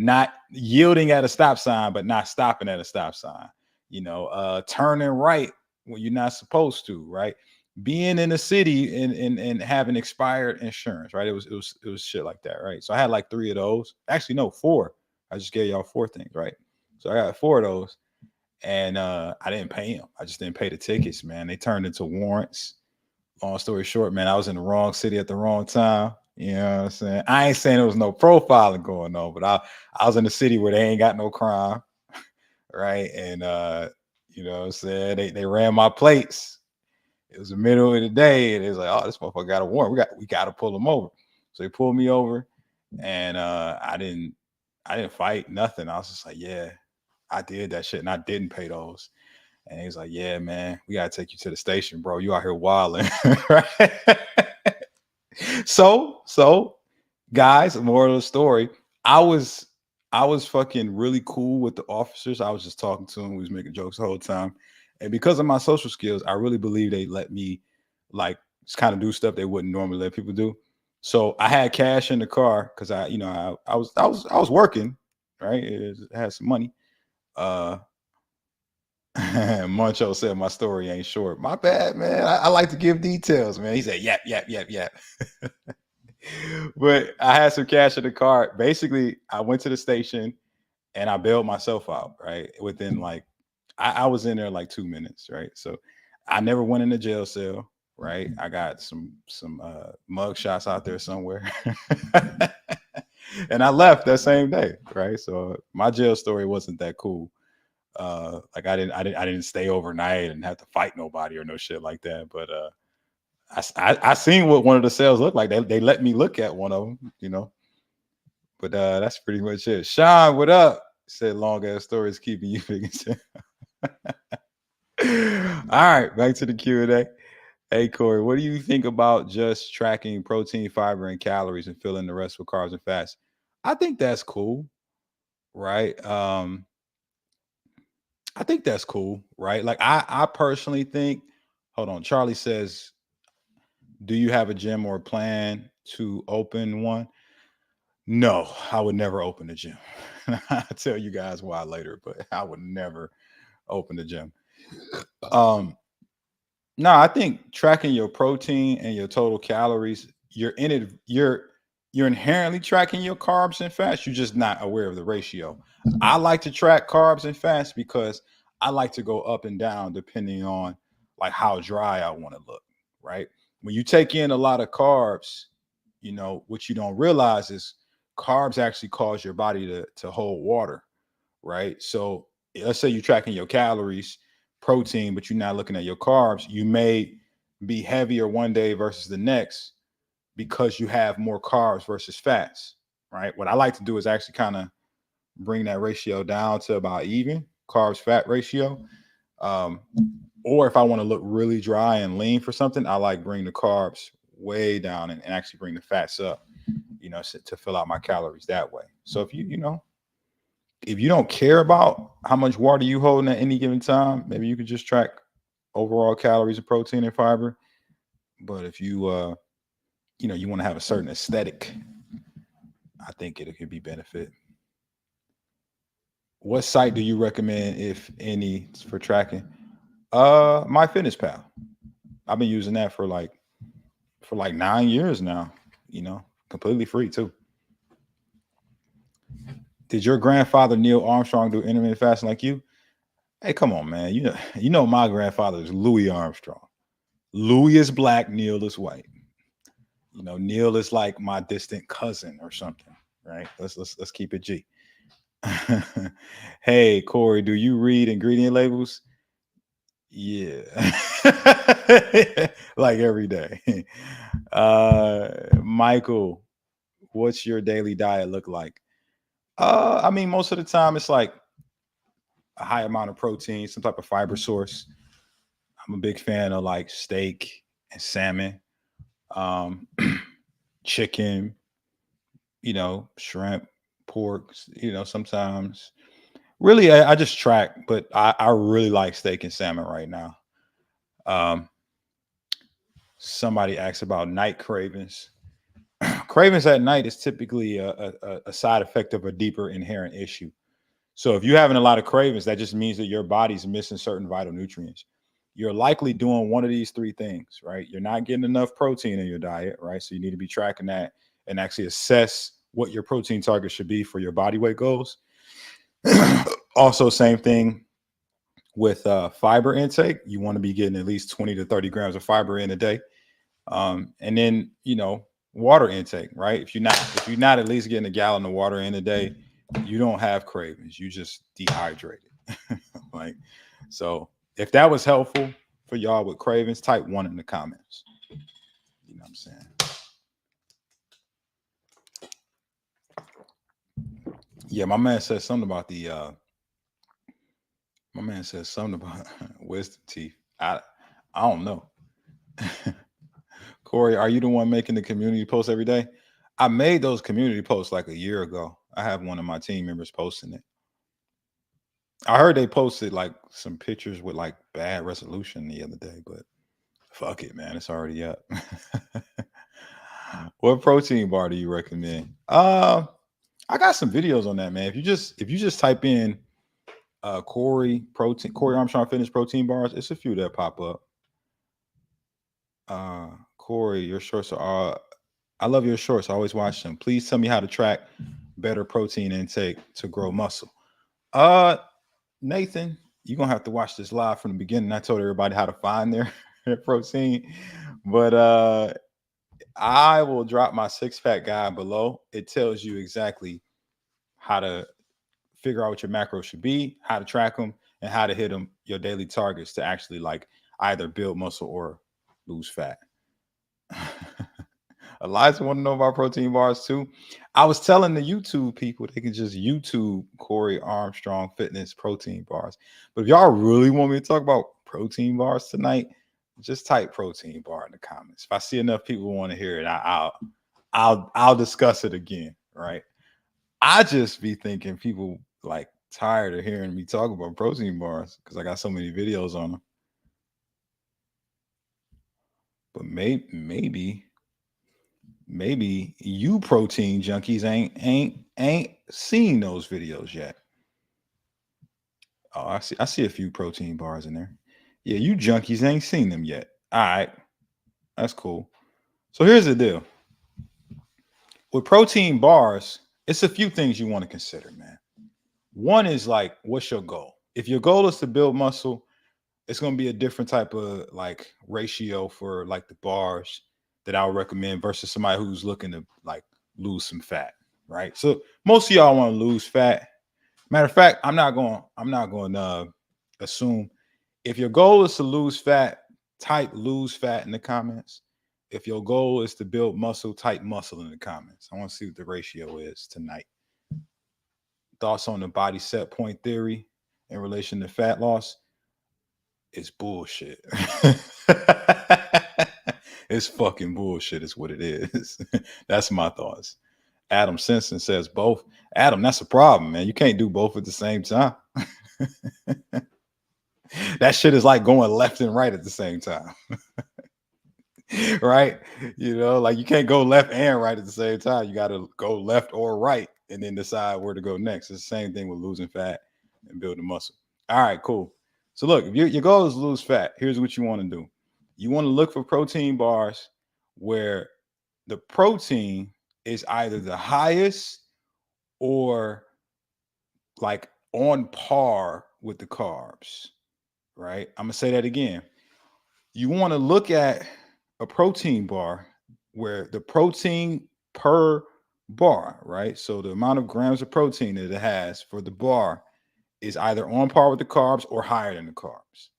not yielding at a stop sign, but not stopping at a stop sign, turning right when you're not supposed to, right? Being in the city and having expired insurance, right? It was shit like that, right? So I had like 3 of those. Actually, no, 4. I just gave y'all 4 things, right? So I got 4 of those, and I didn't pay them. I just didn't pay the tickets, man. They turned into warrants. Long story short, man, I was in the wrong city at the wrong time. You know what I'm saying? I ain't saying there was no profiling going on, but I was in a city where they ain't got no crime, right? And you know what I'm saying? They ran my plates. It was the middle of the day, and it was like, oh, this motherfucker got a warrant. We got to pull him over. So they pulled me over, and I didn't fight nothing. I was just like, yeah, I did that shit, and I didn't pay those. And he was like, yeah, man, we gotta take you to the station, bro. You out here wilding. Right? So guys, moral of the story, I was fucking really cool with the officers. I was just talking to them. We was making jokes the whole time. And because of my social skills, I really believe they let me like just kind of do stuff they wouldn't normally let people do. So I had cash in the car because I was working, right? It had some money. Uh Moncho said my story ain't short. My bad, man. I like to give details, man. He said, yap, yap, yap, yap. But I had some cash in the car. Basically, I went to the station and I bailed myself out, right? Within like, I was in there like 2 minutes, right? So I never went in the jail cell, right? I got some mug shots out there somewhere. And I left that same day, right? So my jail story wasn't that cool. Like I didn't stay overnight and have to fight nobody or no shit like that. But I seen what one of the cells looked like. They let me look at one of them. But that's pretty much it. Sean, what up? Said long ass stories keeping you figuring. All right, back to the Q&A. Hey Corey, what do you think about just tracking protein, fiber, and calories and filling the rest with carbs and fats? I think that's cool, right? I think that's cool, right? Like I personally think, hold on, Charlie says, do you have a gym or a plan to open one? No, I would never open a gym. I'll tell you guys why later, but I would never open the gym. Um, no, I think tracking your protein and your total calories, you're in it, you're inherently tracking your carbs and fats. You're just not aware of the ratio. I like to track carbs and fats because I like to go up and down depending on like how dry I want to look, right? When you take in a lot of carbs, you know, what you don't realize is carbs actually cause your body to hold water, right? So let's say you're tracking your calories, protein, but you're not looking at your carbs. You may be heavier one day versus the next because you have more carbs versus fats, right? What I like to do is actually kind of bring that ratio down to about even carbs fat ratio. Um, or if I want to look really dry and lean for something, I like bring the carbs way down and actually bring the fats up, you know, to fill out my calories that way. So if you know, if you don't care about how much water you holding at any given time, maybe you could just track overall calories of protein and fiber. But if you you know, you want to have a certain aesthetic, I think it could be benefit. What site do you recommend, if any, for tracking? My Fitness Pal. I've been using that for like 9 years now. You know, completely free too. Did your grandfather Neil Armstrong do intermittent fasting like you? Hey, come on, man. You know my grandfather is Louis Armstrong. Louis is black, Neil is white. You know, Neil is like my distant cousin or something, right? Let's keep it G. Hey, Corey, do you read ingredient labels? Yeah. Like every day. Michael, what's your daily diet look like? I mean, most of the time it's like a high amount of protein, some type of fiber source. I'm a big fan of like steak and salmon, um, chicken, you know, shrimp, pork, you know, sometimes. Really, I just track, but I really like steak and salmon right now. Um, Somebody asked about night cravings. Cravings at night is typically a side effect of a deeper inherent issue. So if you're having a lot of cravings, that just means that your body's missing certain vital nutrients. You're likely doing one of these three things, right? You're not getting enough protein in your diet, right? So you need to be tracking that and actually assess what your protein target should be for your body weight goals. Also, same thing with fiber intake. You want to be getting at least 20 to 30 grams of fiber in a day. And then, you know, water intake, right? If you're not at least getting a gallon of water in a day, you don't have cravings. You just dehydrated. Like, so if that was helpful for y'all with cravings, type 1 in the comments. You know what I'm saying? Yeah, my man said something about wisdom teeth. I don't know. Corey, are you the one making the community post every day? I made those community posts like a year ago. I have one of my team members posting it. I heard they posted like some pictures with like bad resolution the other day, but fuck it, man. It's already up. What protein bar do you recommend? I got some videos on that, man. If you just type in Corey Armstrong Fitness protein bars, it's a few that pop up. Corey, your shorts are I love your shorts. I always watch them. Please tell me how to track better protein intake to grow muscle. Uh Nathan, you're gonna have to watch this live from the beginning. I told everybody how to find their protein, but I will drop my six pack guide below. It tells you exactly how to figure out what your macros should be, how to track them, and how to hit them your daily targets to actually like either build muscle or lose fat. Eliza want to know about protein bars too. I was telling the YouTube people they can just YouTube Corey Armstrong Fitness protein bars. But if y'all really want me to talk about protein bars tonight, just type protein bar in the comments. If I see enough people want to hear it, I'll discuss it again. Right? I just be thinking people like tired of hearing me talk about protein bars because I got so many videos on them. But maybe you protein junkies ain't seen those videos yet. Oh, I see a few protein bars in there. Yeah, you junkies ain't seen them yet. All right, that's cool. So here's the deal. With protein bars, it's a few things you want to consider, man. One is like, what's your goal? If your goal is to build muscle, it's going to be a different type of like ratio for like the bars that I would recommend versus somebody who's looking to like lose some fat, right? So most of y'all want to lose fat. Matter of fact, I'm not going to assume if your goal is to lose fat, type lose fat in the comments. If your goal is to build muscle, type muscle in the comments. I want to see what the ratio is tonight. Thoughts on the body set point theory in relation to fat loss? It's bullshit. It's fucking bullshit, is what it is. That's my thoughts. Adam Simpson says both. Adam, that's a problem, man. You can't do both at the same time. That shit is like going left and right at the same time. Right? You know, like you can't go left and right at the same time. You got to go left or right and then decide where to go next. It's the same thing with losing fat and building muscle. All right, cool. So look, if your goal is to lose fat, here's what you want to do. You want to look for protein bars where the protein is either the highest or like on par with the carbs, right? I'm going to say that again. You want to look at a protein bar where the protein per bar, right? So the amount of grams of protein that it has for the bar is either on par with the carbs or higher than the carbs.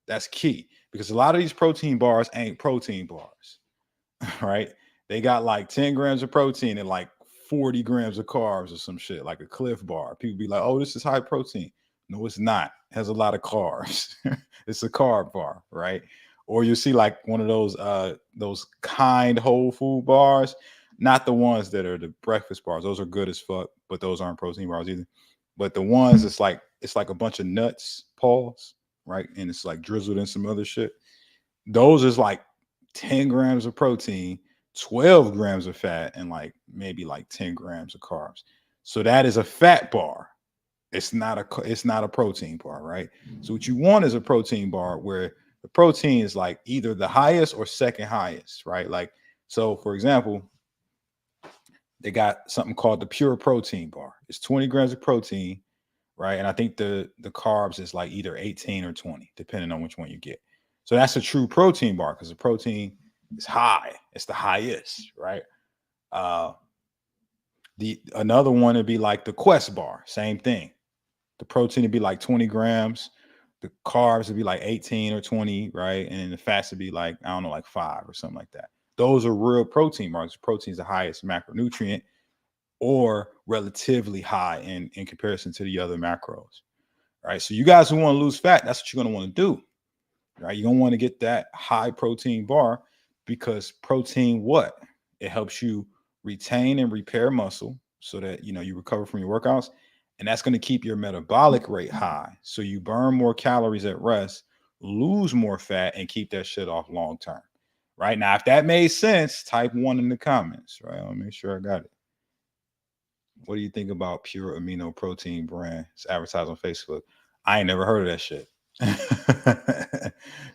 That's key because a lot of these protein bars ain't protein bars, right? They got like 10 grams of protein and like 40 grams of carbs or some shit, like a Cliff bar. People be like, oh, this is high protein. No, it's not. It has a lot of carbs. It's a carb bar, right? Or you see like one of those kind whole food bars, not the ones that are the breakfast bars. Those are good as fuck, but those aren't protein bars either. But the ones it's like a bunch of nuts, Pauls, right? And it's like drizzled in some other shit. Those is like 10 grams of protein, 12 grams of fat, and like maybe like 10 grams of carbs. So that is a fat bar. It's not a protein bar, right? So what you want is a protein bar where the protein is like either the highest or second highest, right? Like, so for example, they got something called the pure protein bar. It's 20 grams of protein, right? And I think the carbs is like either 18 or 20, depending on which one you get. So that's a true protein bar because the protein is high. It's the highest, right? The another one would be like the Quest bar, same thing. The protein would be like 20 grams. The carbs would be like 18 or 20, right? And then the fats would be like, I don't know, like 5 or something like that. Those are real protein bars. Protein is the highest macronutrient or relatively high in comparison to the other macros, right? So you guys who want to lose fat, that's what you're going to want to do, right? You're going to want to get that high protein bar because protein, what? It helps you retain and repair muscle so that, you know, you recover from your workouts. And that's going to keep your metabolic rate high. So you burn more calories at rest, lose more fat, and keep that shit off long term. Right now, if that made sense, type 1 in the comments, right? I'll make sure I got it. What do you think about Pure Amino Protein brand? It's advertised on Facebook. I ain't never heard of that shit.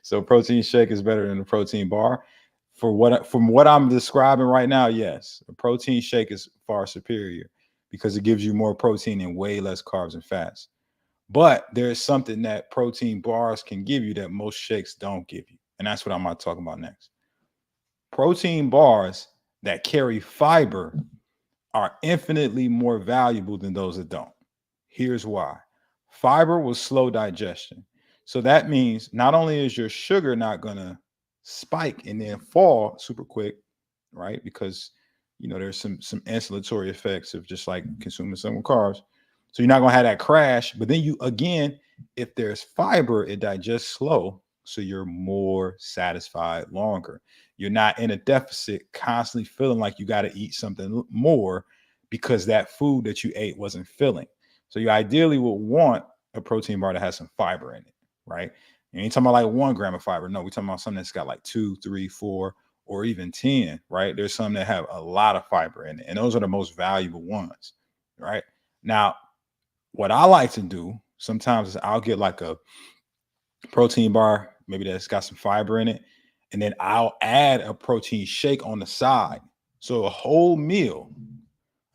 So protein shake is better than a protein bar. From what I'm describing right now, yes, a protein shake is far superior because it gives you more protein and way less carbs and fats. But there is something that protein bars can give you that most shakes don't give you. And that's what I'm going to talk about next. Protein bars that carry fiber are infinitely more valuable than those that don't. Here's why. Fiber will slow digestion. So that means not only is your sugar not going to spike and then fall super quick, right? Because you know there's some insulatory effects of just like consuming some carbs. So you're not going to have that crash, but then you again, if there's fiber, it digests slow, so you're more satisfied longer. You're not in a deficit, constantly feeling like you got to eat something more because that food that you ate wasn't filling. So you ideally would want a protein bar that has some fiber in it, right? You ain't talking about like 1 gram of fiber. No, we're talking about something that's got like 2, 3, 4, or even 10, right? There's some that have a lot of fiber in it, and those are the most valuable ones, right? Now, what I like to do sometimes is I'll get like a protein bar, maybe that's got some fiber in it, and then I'll add a protein shake on the side. So a whole meal.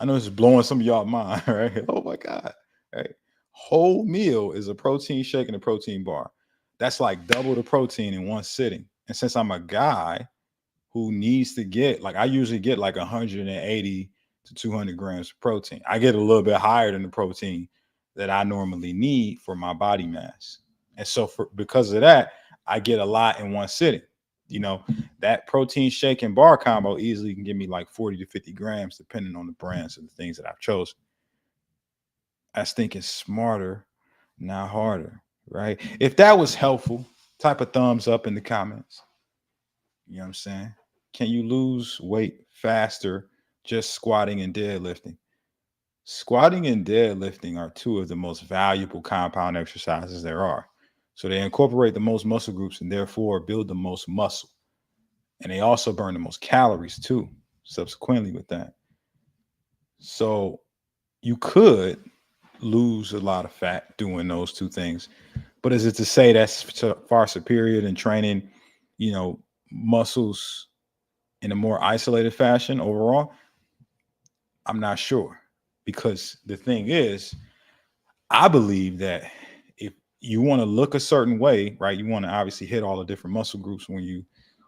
I know this is blowing some of y'all mind, right? Oh my God. Right. Whole meal is a protein shake and a protein bar. That's like double the protein in one sitting. And since I'm a guy who needs to get, like, I usually get like 180 to 200 grams of protein. I get a little bit higher than the protein that I normally need for my body mass. And so because of that, I get a lot in one sitting. You know, that protein shake and bar combo easily can give me like 40 to 50 grams, depending on the brands and the things that I've chosen. That's thinking smarter, not harder, right? If that was helpful, type a thumbs up in the comments. You know what I'm saying? Can you lose weight faster just squatting and deadlifting? Squatting and deadlifting are two of the most valuable compound exercises there are. So they incorporate the most muscle groups and therefore build the most muscle. And they also burn the most calories too, subsequently with that. So you could lose a lot of fat doing those two things. But is it to say that's far superior than training, you know, muscles in a more isolated fashion overall? I'm not sure, because the thing is, I believe that if you want to look a certain way, right, you want to obviously hit all the different muscle groups when you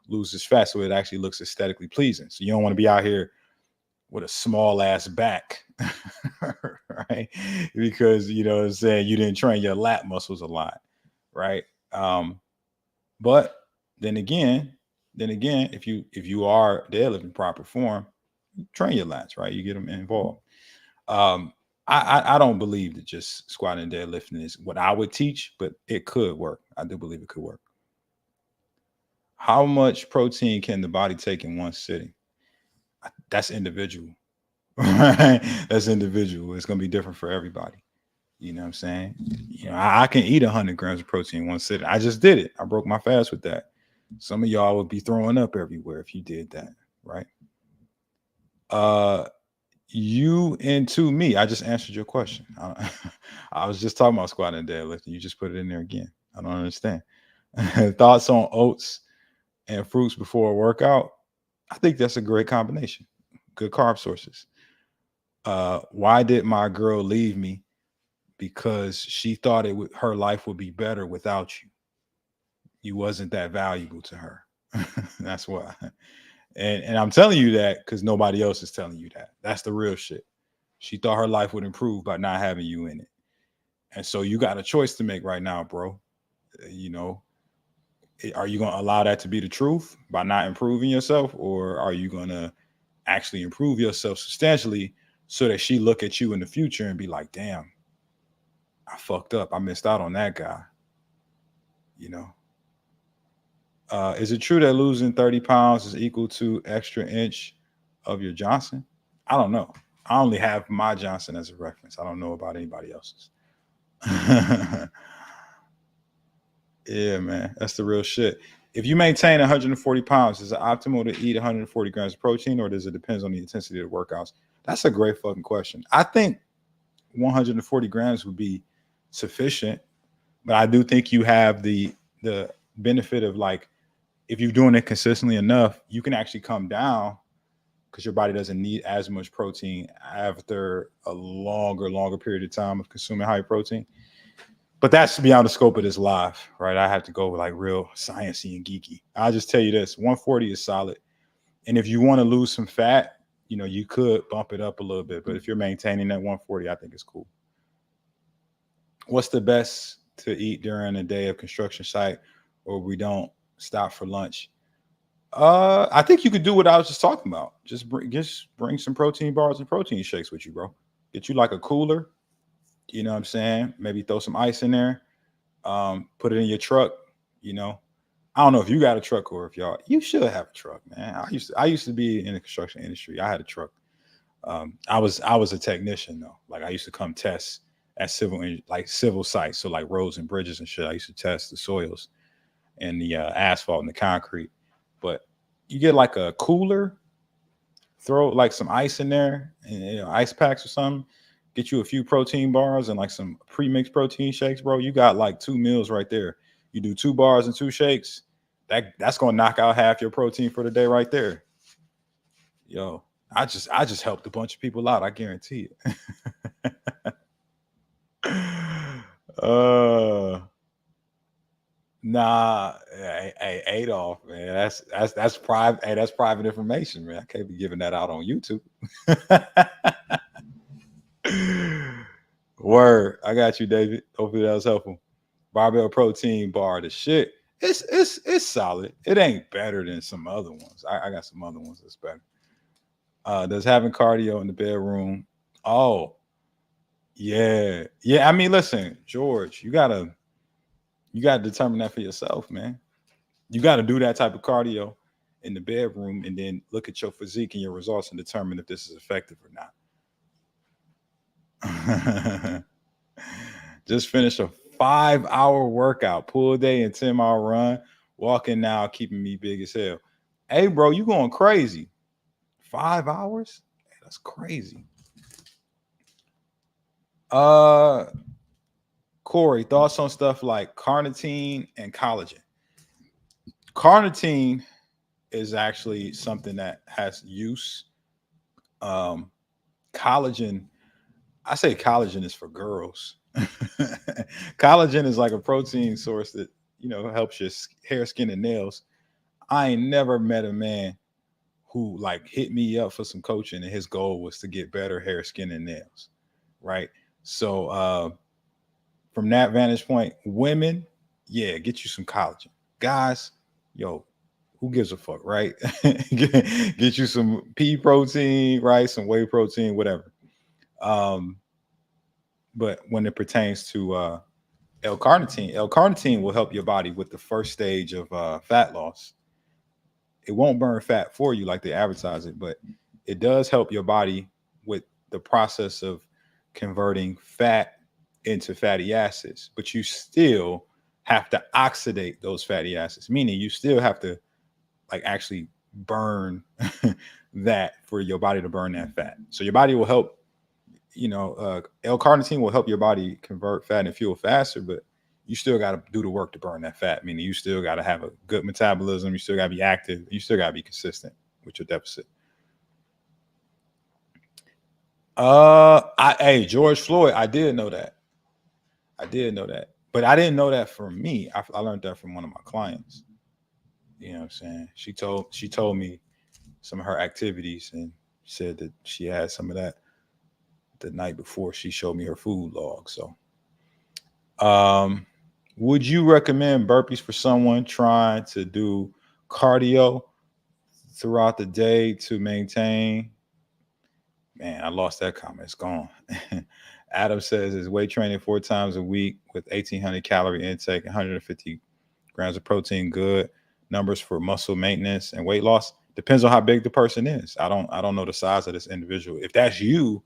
lose this fat so it actually looks aesthetically pleasing. So you don't want to be out here with a small ass back, right? Because, you know what I'm saying, you didn't train your lat muscles a lot, right? But then again, if you are deadlifting proper form, train your lats, right? You get them involved. I don't believe that just squatting and deadlifting is what I would teach, but it could work. I do believe it could work. How much protein can the body take in one sitting? That's individual. Right? That's individual. It's going to be different for everybody. You know what I'm saying? You know, I can eat 100 grams of protein in one sitting. I just did it. I broke my fast with that. Some of y'all would be throwing up everywhere if you did that, right? You into me. I just answered your question. I was just talking about squatting and deadlifting. You just put it in there again. I don't understand. Thoughts on oats and fruits before a workout? I think that's a great combination. Good carb sources. Why did my girl leave me? Because she thought her life would be better without you. You wasn't that valuable to her. That's why. And I'm telling you that because nobody else is telling you that. That's the real shit. She thought her life would improve by not having you in it. And so you got a choice to make right now, bro. You know, are you going to allow that to be the truth by not improving yourself? Or are you going to actually improve yourself substantially so that she look at you in the future and be like, damn, I fucked up. I missed out on that guy. You know, is it true that losing 30 pounds is equal to extra inch of your Johnson? I don't know. I only have my Johnson as a reference. I don't know about anybody else's. Yeah, man, that's the real shit. If you maintain 140 pounds, is it optimal to eat 140 grams of protein, or does it depend on the intensity of the workouts? That's a great fucking question. I think 140 grams would be sufficient, but I do think you have the benefit of, like, if you're doing it consistently enough, you can actually come down because your body doesn't need as much protein after a longer period of time of consuming high protein. But that's beyond the scope of this live, right? I have to go with like real sciencey and geeky. I'll just tell you this: 140 is solid. And if you want to lose some fat, you know, you could bump it up a little bit. But if you're maintaining that 140, I think it's cool. What's the best to eat during a day of construction site or we don't stop for lunch? I think you could do what I was just talking about. Just bring some protein bars and protein shakes with you, bro. Get you like a cooler. You know what I'm saying? Maybe throw some ice in there. Put it in your truck. You know, I don't know if you got a truck or if you should have a truck, man. I used to be in the construction industry. I had a truck. I was a technician though. Like I used to come test at civil sites, so like roads and bridges and shit. I used to test the soils and the asphalt and the concrete. But you get like a cooler, throw like some ice in there, and, you know, ice packs or something. Get you a few protein bars and like some pre-mixed protein shakes, bro. You got like 2 meals right there. You do 2 bars and 2 shakes. That's gonna knock out half your protein for the day right there. Yo, I just helped a bunch of people out. I guarantee it. Nah, hey, Adolf, man, that's private. Hey, that's private information, man. I can't be giving that out on YouTube. Word, I got you, David. Hopefully that was helpful. Barbell protein bar, the shit. It's solid. It ain't better than some other ones. I got some other ones that's better. Does having cardio in the bedroom? Oh, yeah, yeah. I mean, listen, George, you gotta determine that for yourself, man. You got to do that type of cardio in the bedroom and then look at your physique and your results and determine if this is effective or not. Just finished a 5-hour workout, pull day and 10-mile run, walking now, keeping me big as hell. Hey, bro, you going crazy. 5 hours? Hey, that's crazy. Corey, thoughts on stuff like carnitine and collagen? Carnitine is actually something that has use. Collagen, I say collagen is for girls. Collagen is like a protein source that helps your hair, skin, and nails. I ain't never met a man who like hit me up for some coaching and his goal was to get better hair, skin, and nails. Right. So from that vantage point, women, yeah, get you some collagen. Guys, yo, who gives a fuck, right? Get you some pea protein, right? Some whey protein, whatever. But when it pertains to L-carnitine will help your body with the first stage of fat loss. It won't burn fat for you like they advertise it, but it does help your body with the process of converting fat into fatty acids. But you still have to oxidate those fatty acids, meaning you still have to like actually burn that for your body to burn that fat. So your body will help, L-carnitine will help your body convert fat and fuel faster, but you still got to do the work to burn that fat, meaning you still got to have a good metabolism. You still got to be active. You still got to be consistent with your deficit. Hey, George Floyd, I did know that. But I didn't know that from me. I learned that from one of my clients. You know what I'm saying? She told me some of her activities and said that she had some of that the night before she showed me her food log. So, would you recommend burpees for someone trying to do cardio throughout the day to maintain? Man, I lost that comment. It's gone. Adam says is weight training 4 times a week with 1,800 calorie intake, 150 grams of protein good. Numbers for muscle maintenance and weight loss depends on how big the person is. I don't know the size of this individual. If that's you,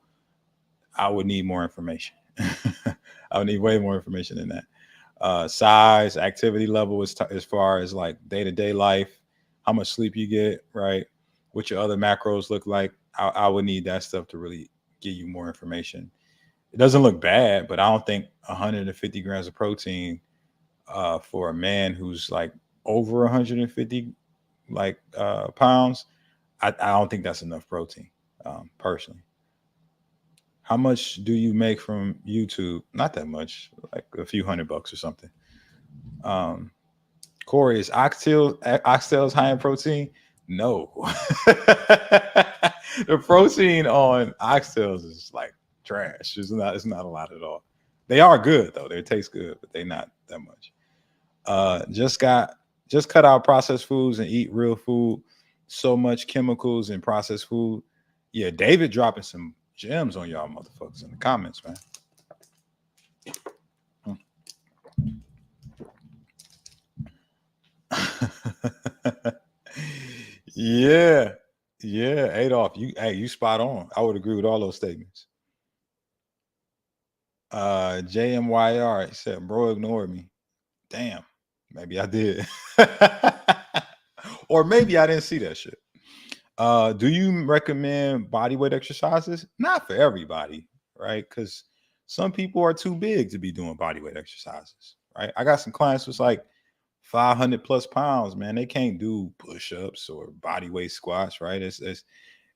I would need more information. I would need way more information than that. Size, activity level as far as like day-to-day life, how much sleep you get, right? What your other macros look like. I would need that stuff to really give you more information. It doesn't look bad, but I don't think 150 grams of protein for a man who's like over 150 pounds, I don't think that's enough protein, personally. How much do you make from YouTube? Not that much, like a few $100 or something. Corey, is oxtails high in protein? No. The protein on oxtails is like trash. It's not a lot at all. They are good though. They taste good, but they're not that much. Just cut out processed foods and eat real food. So much chemicals in processed food. Yeah, David dropping some gems on y'all motherfuckers in the comments, man. Yeah, Adolf, you spot on. I would agree with all those statements. JMYR said, bro, ignored me. Damn, maybe I did. Or maybe I didn't see that shit. Do you recommend body weight exercises? Not for everybody, right? Because some people are too big to be doing body weight exercises, right? I got some clients who's like 500 plus pounds, man. They can't do push-ups or body weight squats, right?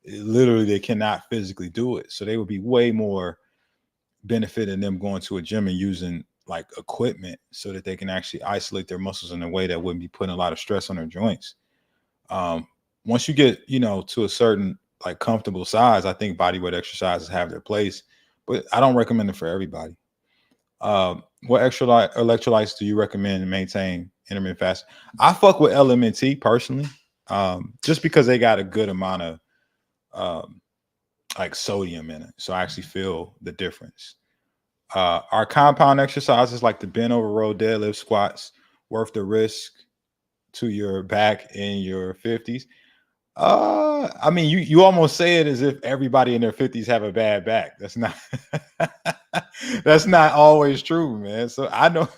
Literally they cannot physically do it. So they would be way more benefit in them going to a gym and using like equipment so that they can actually isolate their muscles in a way that wouldn't be putting a lot of stress on their joints. Once you get, to a certain like comfortable size, I think bodyweight exercises have their place, but I don't recommend it for everybody. What electrolytes do you recommend to maintain intermittent fasting? I fuck with LMNT personally, just because they got a good amount of like sodium in it, so I actually feel the difference. Are compound exercises like the bend over row, deadlift, squats worth the risk to your back in your 50s? I mean, you almost say it as if everybody in their 50s have a bad back. That's not that's not always true, man. So I know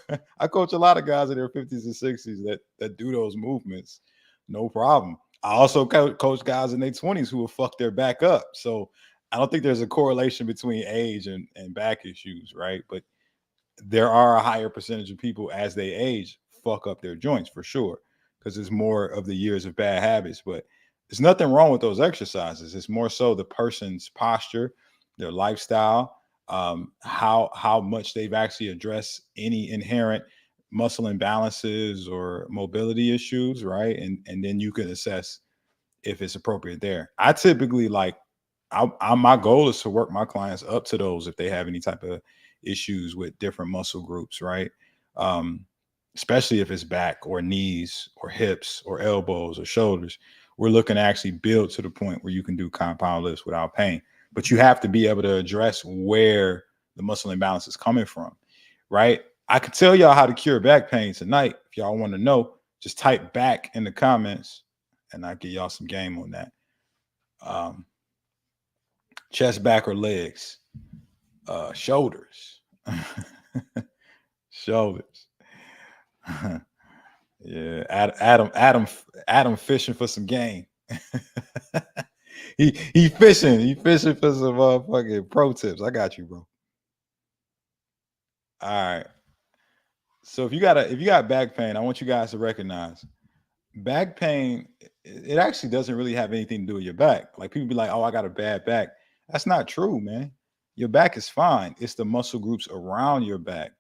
I coach a lot of guys in their 50s and 60s that do those movements, no problem. I also coach guys in their 20s who will fuck their back up. So I don't think there's a correlation between age and back issues, right? But there are a higher percentage of people as they age fuck up their joints for sure, because it's more of the years of bad habits. But there's nothing wrong with those exercises. It's more so the person's posture, their lifestyle, how much they've actually addressed any inherent muscle imbalances or mobility issues, right? And then you can assess if it's appropriate there. I typically like, my goal is to work my clients up to those if they have any type of issues with different muscle groups, right? Um, Especially if it's back or knees or hips or elbows or shoulders. We're looking to actually build to the point where you can do compound lifts without pain. But you have to be able to address where the muscle imbalance is coming from, right? I could tell y'all how to cure back pain tonight. If y'all want to know, just type back in the comments and I'll give y'all some game on that. Chest, back, or legs? Shoulders. Shoulders. Yeah, Adam fishing for some game. he fishing. He fishing for some fucking pro tips. I got you, bro. All right. So if you got back pain, I want you guys to recognize back pain. It actually doesn't really have anything to do with your back. Like people be like, "Oh, I got a bad back." That's not true, man. Your back is fine. It's the muscle groups around your back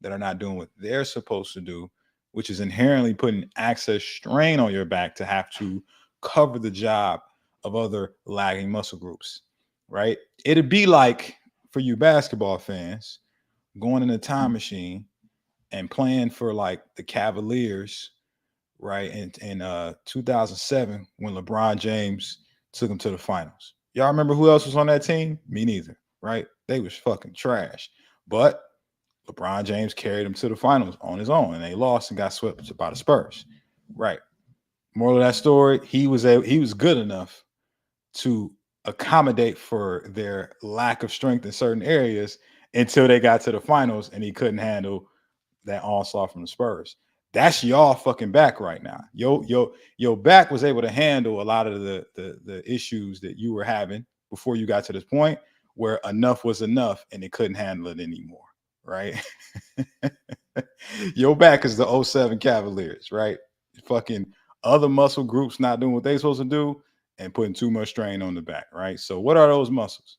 that are not doing what they're supposed to do, which is inherently putting excess strain on your back to have to cover the job of other lagging muscle groups, right? It'd be like for you basketball fans going in a time machine and playing for like the Cavaliers, right? In 2007 when LeBron James took them to the finals. Y'all remember who else was on that team? Me neither, right? They was fucking trash. But LeBron James carried them to the finals on his own, and they lost and got swept by the Spurs. Right. Moral of that story: he was good enough to accommodate for their lack of strength in certain areas until they got to the finals, and he couldn't handle that onslaught from the Spurs. That's y'all fucking back right now. Your back was able to handle a lot of the issues that you were having before you got to this point where enough was enough and it couldn't handle it anymore, right? Your back is the '07 Cavaliers, right? Fucking other muscle groups not doing what they're supposed to do and putting too much strain on the back, right? So what are those muscles?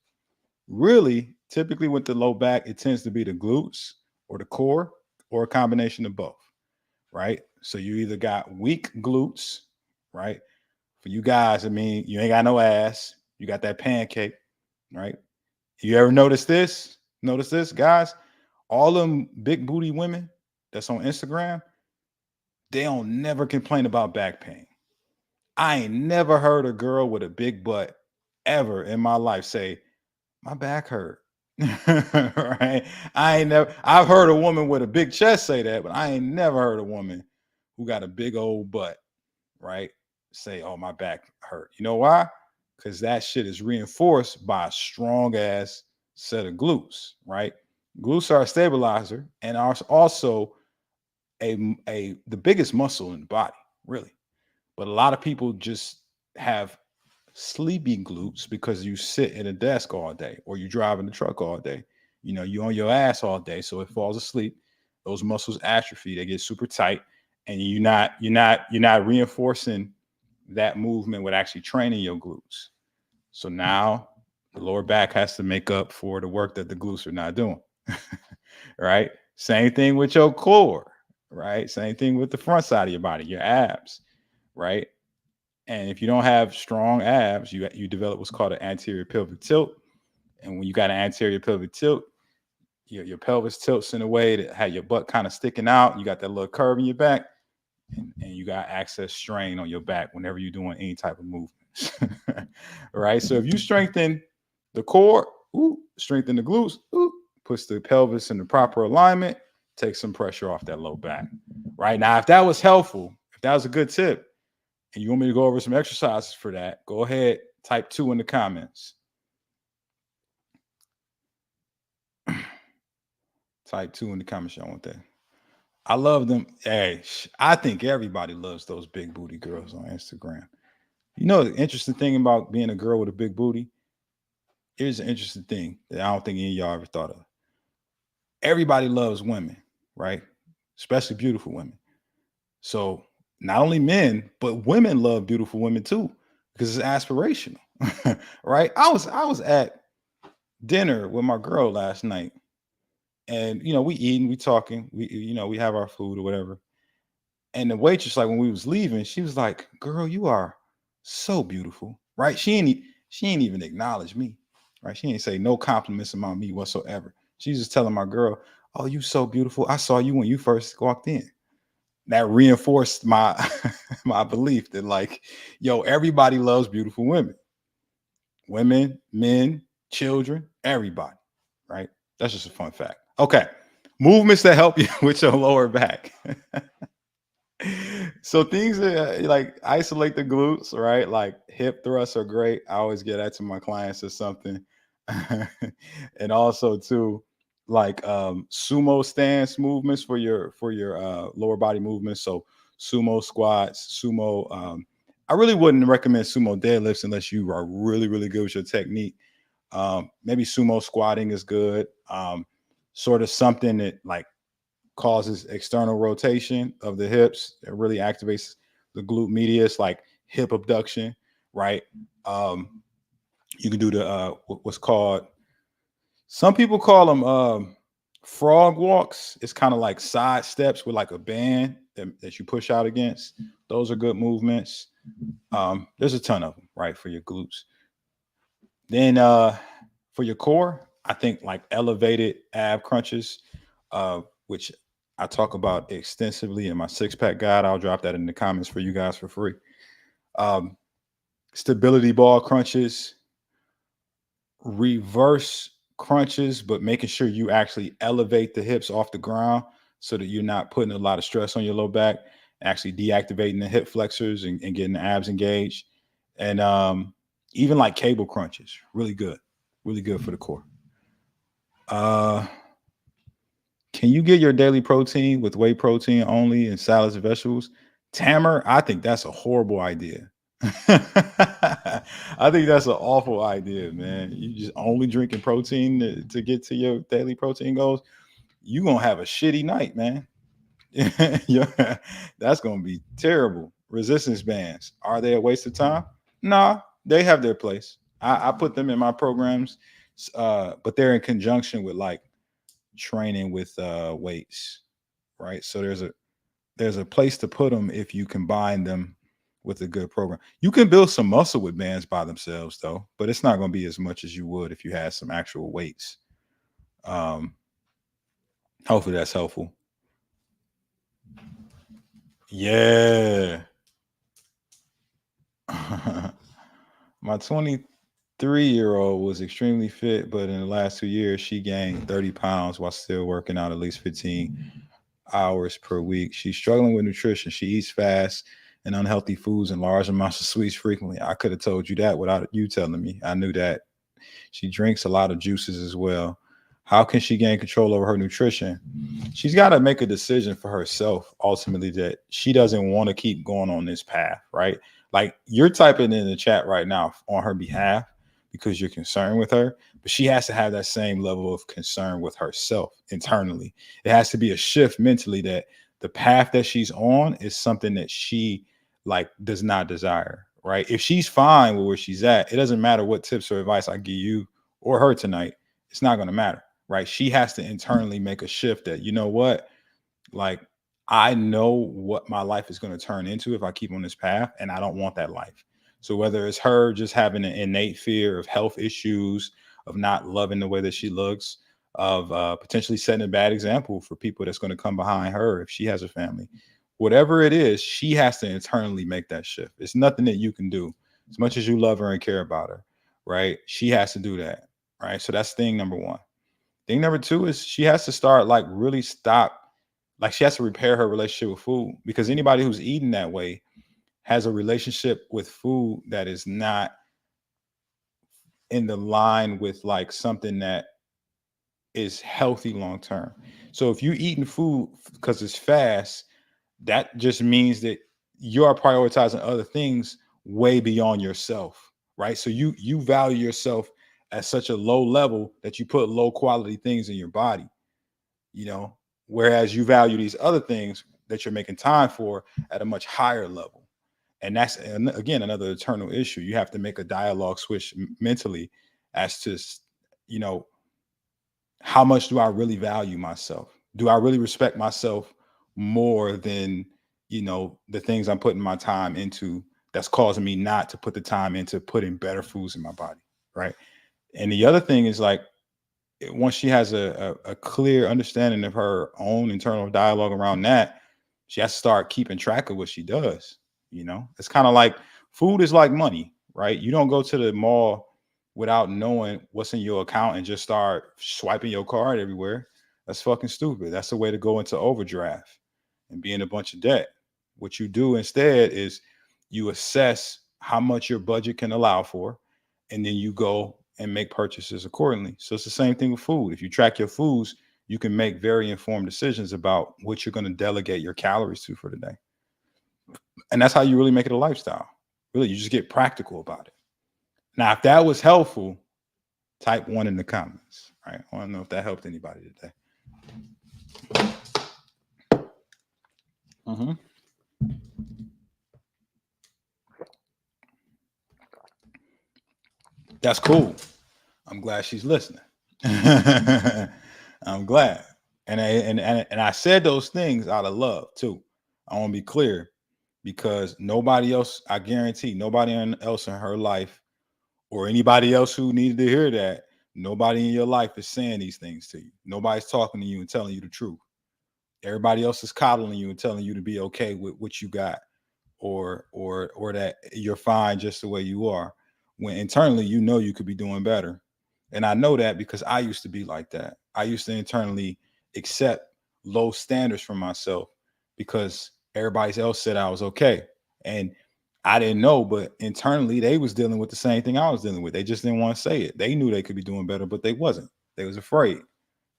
Really, typically with the low back, it tends to be the glutes or the core or a combination of both, right? So you either got weak glutes, right? For you guys, I mean, you ain't got no ass. You got that pancake, right? You ever notice this? Notice this, guys? All them big booty women that's on Instagram, they don't never complain about back pain. I ain't never heard a girl with a big butt ever in my life say, my back hurt. Right? I've heard a woman with a big chest say that, but I ain't never heard a woman who got a big old butt, right? Say, oh, my back hurt. You know why? Because that shit is reinforced by a strong ass set of glutes, right? Glutes are a stabilizer and are also the biggest muscle in the body, really. But a lot of people just have sleepy glutes because you sit in a desk all day or you drive in the truck all day. You on your ass all day, so it falls asleep. Those muscles atrophy, they get super tight, and you're not reinforcing that movement with actually training your glutes. So now the lower back has to make up for the work that the glutes are not doing. Right? Same thing with your core, right? Same thing with the front side of your body, your abs, right? And if you don't have strong abs, you develop what's called an anterior pelvic tilt. And when you got an anterior pelvic tilt, your pelvis tilts in a way that had your butt kind of sticking out. You got that little curve in your back, and you got excess strain on your back whenever you're doing any type of movements. Right? So if you strengthen the core, strengthen the glutes, puts the pelvis in the proper alignment, takes some pressure off that low back. Right? Now, if that was helpful, if that was a good tip, and you want me to go over some exercises for that, go ahead, type 2 in the comments. Type 2 in the comments. I want that. I love them. Hey, I think everybody loves those big booty girls on Instagram. You know, the interesting thing about being a girl with a big booty, here's an interesting thing that I don't think any of y'all ever thought of. Everybody loves women, right? Especially beautiful women. So not only men, but women love beautiful women too, because it's aspirational, right? I was at dinner with my girl last night, and we eating, we talking, we have our food or whatever. And the waitress, like when we was leaving, she was like, "Girl, you are so beautiful," right? She ain't even acknowledge me, right? She ain't say no compliments about me whatsoever. She's just telling my girl, "Oh, you so beautiful. I saw you when you first walked in." That reinforced my my belief that, like, yo, everybody loves beautiful women. Women, men, children, everybody, right? That's just a fun fact. Okay. Movements that help you with your lower back. So things that like isolate the glutes, right? Like hip thrusts are great. I always get that to my clients or something. And also too, like sumo stance movements for your lower body movements. So sumo squats, sumo. I really wouldn't recommend sumo deadlifts unless you are really, really good with your technique. Maybe sumo squatting is good. Sort of something that like causes external rotation of the hips. It really activates the glute medius, like hip abduction, right? You can do the what's called, some people call them frog walks. It's kind of like side steps with like a band that you push out against. Those are good movements. There's a ton of them, right, for your glutes. Then for your core, I think like elevated ab crunches, which I talk about extensively in my 6-pack guide. I'll drop that in the comments for you guys for free. Stability ball crunches, reverse crunches, but making sure you actually elevate the hips off the ground so that you're not putting a lot of stress on your low back, actually deactivating the hip flexors and getting the abs engaged. And even like cable crunches, really good for the core. Can you get your daily protein with whey protein only and salads and vegetables? Tamer, I think that's a horrible idea. I think that's an awful idea, man. You just only drinking protein to get to your daily protein goals. You're going to have a shitty night, man. Yeah, that's going to be terrible. Resistance bands, are they a waste of time? Nah, they have their place. I put them in my programs, but they're in conjunction with like training with weights, right? So there's a place to put them if you combine them with a good program. You can build some muscle with bands by themselves though, but it's not going to be as much as you would if you had some actual weights. Hopefully that's helpful. Yeah. My 23-year-old was extremely fit, but in the last 2 years, she gained 30 pounds while still working out at least 15 hours per week. She's struggling with nutrition. She eats fast and unhealthy foods and large amounts of sweets frequently. I could have told you that without you telling me. I knew that. She drinks a lot of juices as well. How can she gain control over her nutrition? She's got to make a decision for herself, ultimately, that she doesn't want to keep going on this path, right? Like you're typing in the chat right now on her behalf because you're concerned with her, but she has to have that same level of concern with herself internally. It has to be a shift mentally that the path that she's on is something that she like does not desire, right? If she's fine with where she's at, it doesn't matter what tips or advice I give you or her tonight. It's not going to matter. right? She has to internally make a shift that, you know what, like, I know what my life is going to turn into if I keep on this path, and I don't want that life. So whether it's her just having an innate fear of health issues, of not loving the way that she looks, of potentially setting a bad example for people that's going to come behind her if she has a family, whatever it is, she has to internally make that shift. It's nothing that you can do as much as you love her and care about her, right? She has to do that, right? So that's thing number one. Thing number two is she has to start, like, really stop, like, she has to repair her relationship with food, because anybody who's eating that way has a relationship with food that is not in the line with like something that is healthy long term. So if you're eating food because it's fast, that just means that you are prioritizing other things way beyond yourself, right? So you value yourself at such a low level that you put low quality things in your body, you know, whereas you value these other things that you're making time for at a much higher level. And that's, again, another eternal issue. You have to make a dialogue switch mentally as to, you know, how much do I really value myself? Do I really respect myself more than, you know, the things I'm putting my time into that's causing me not to put the time into putting better foods in my body, right? And the other thing is, like, once she has a clear understanding of her own internal dialogue around that, she has to start keeping track of what she does. You know, it's kind of like food is like money, right? You don't go to the mall without knowing what's in your account and just start swiping your card everywhere. That's fucking stupid. That's the way to go into overdraft and be in a bunch of debt. What you do instead is you assess how much your budget can allow for, and then you go and make purchases accordingly. So it's the same thing with food. If you track your foods, you can make very informed decisions about what you're going to delegate your calories to for the day. And that's how you really make it a lifestyle. Really, you just get practical about it. Now, if that was helpful, type 1 in the comments. Right? I don't know if that helped anybody today. Mm-hmm. That's cool. I'm glad she's listening. I'm glad. And I said those things out of love too. I want to be clear, because nobody else, I guarantee, nobody else in her life, or anybody else who needed to hear that, nobody in your life is saying these things to you. Nobody's talking to you and telling you the truth. Everybody else is coddling you and telling you to be okay with what you got, or that you're fine just the way you are, when internally you know you could be doing better. And I know that because I used to be like that. I used to internally accept low standards for myself because everybody else said I was okay. And I didn't know, but internally they was dealing with the same thing I was dealing with. They just didn't want to say it. They knew they could be doing better, but they wasn't. They was afraid.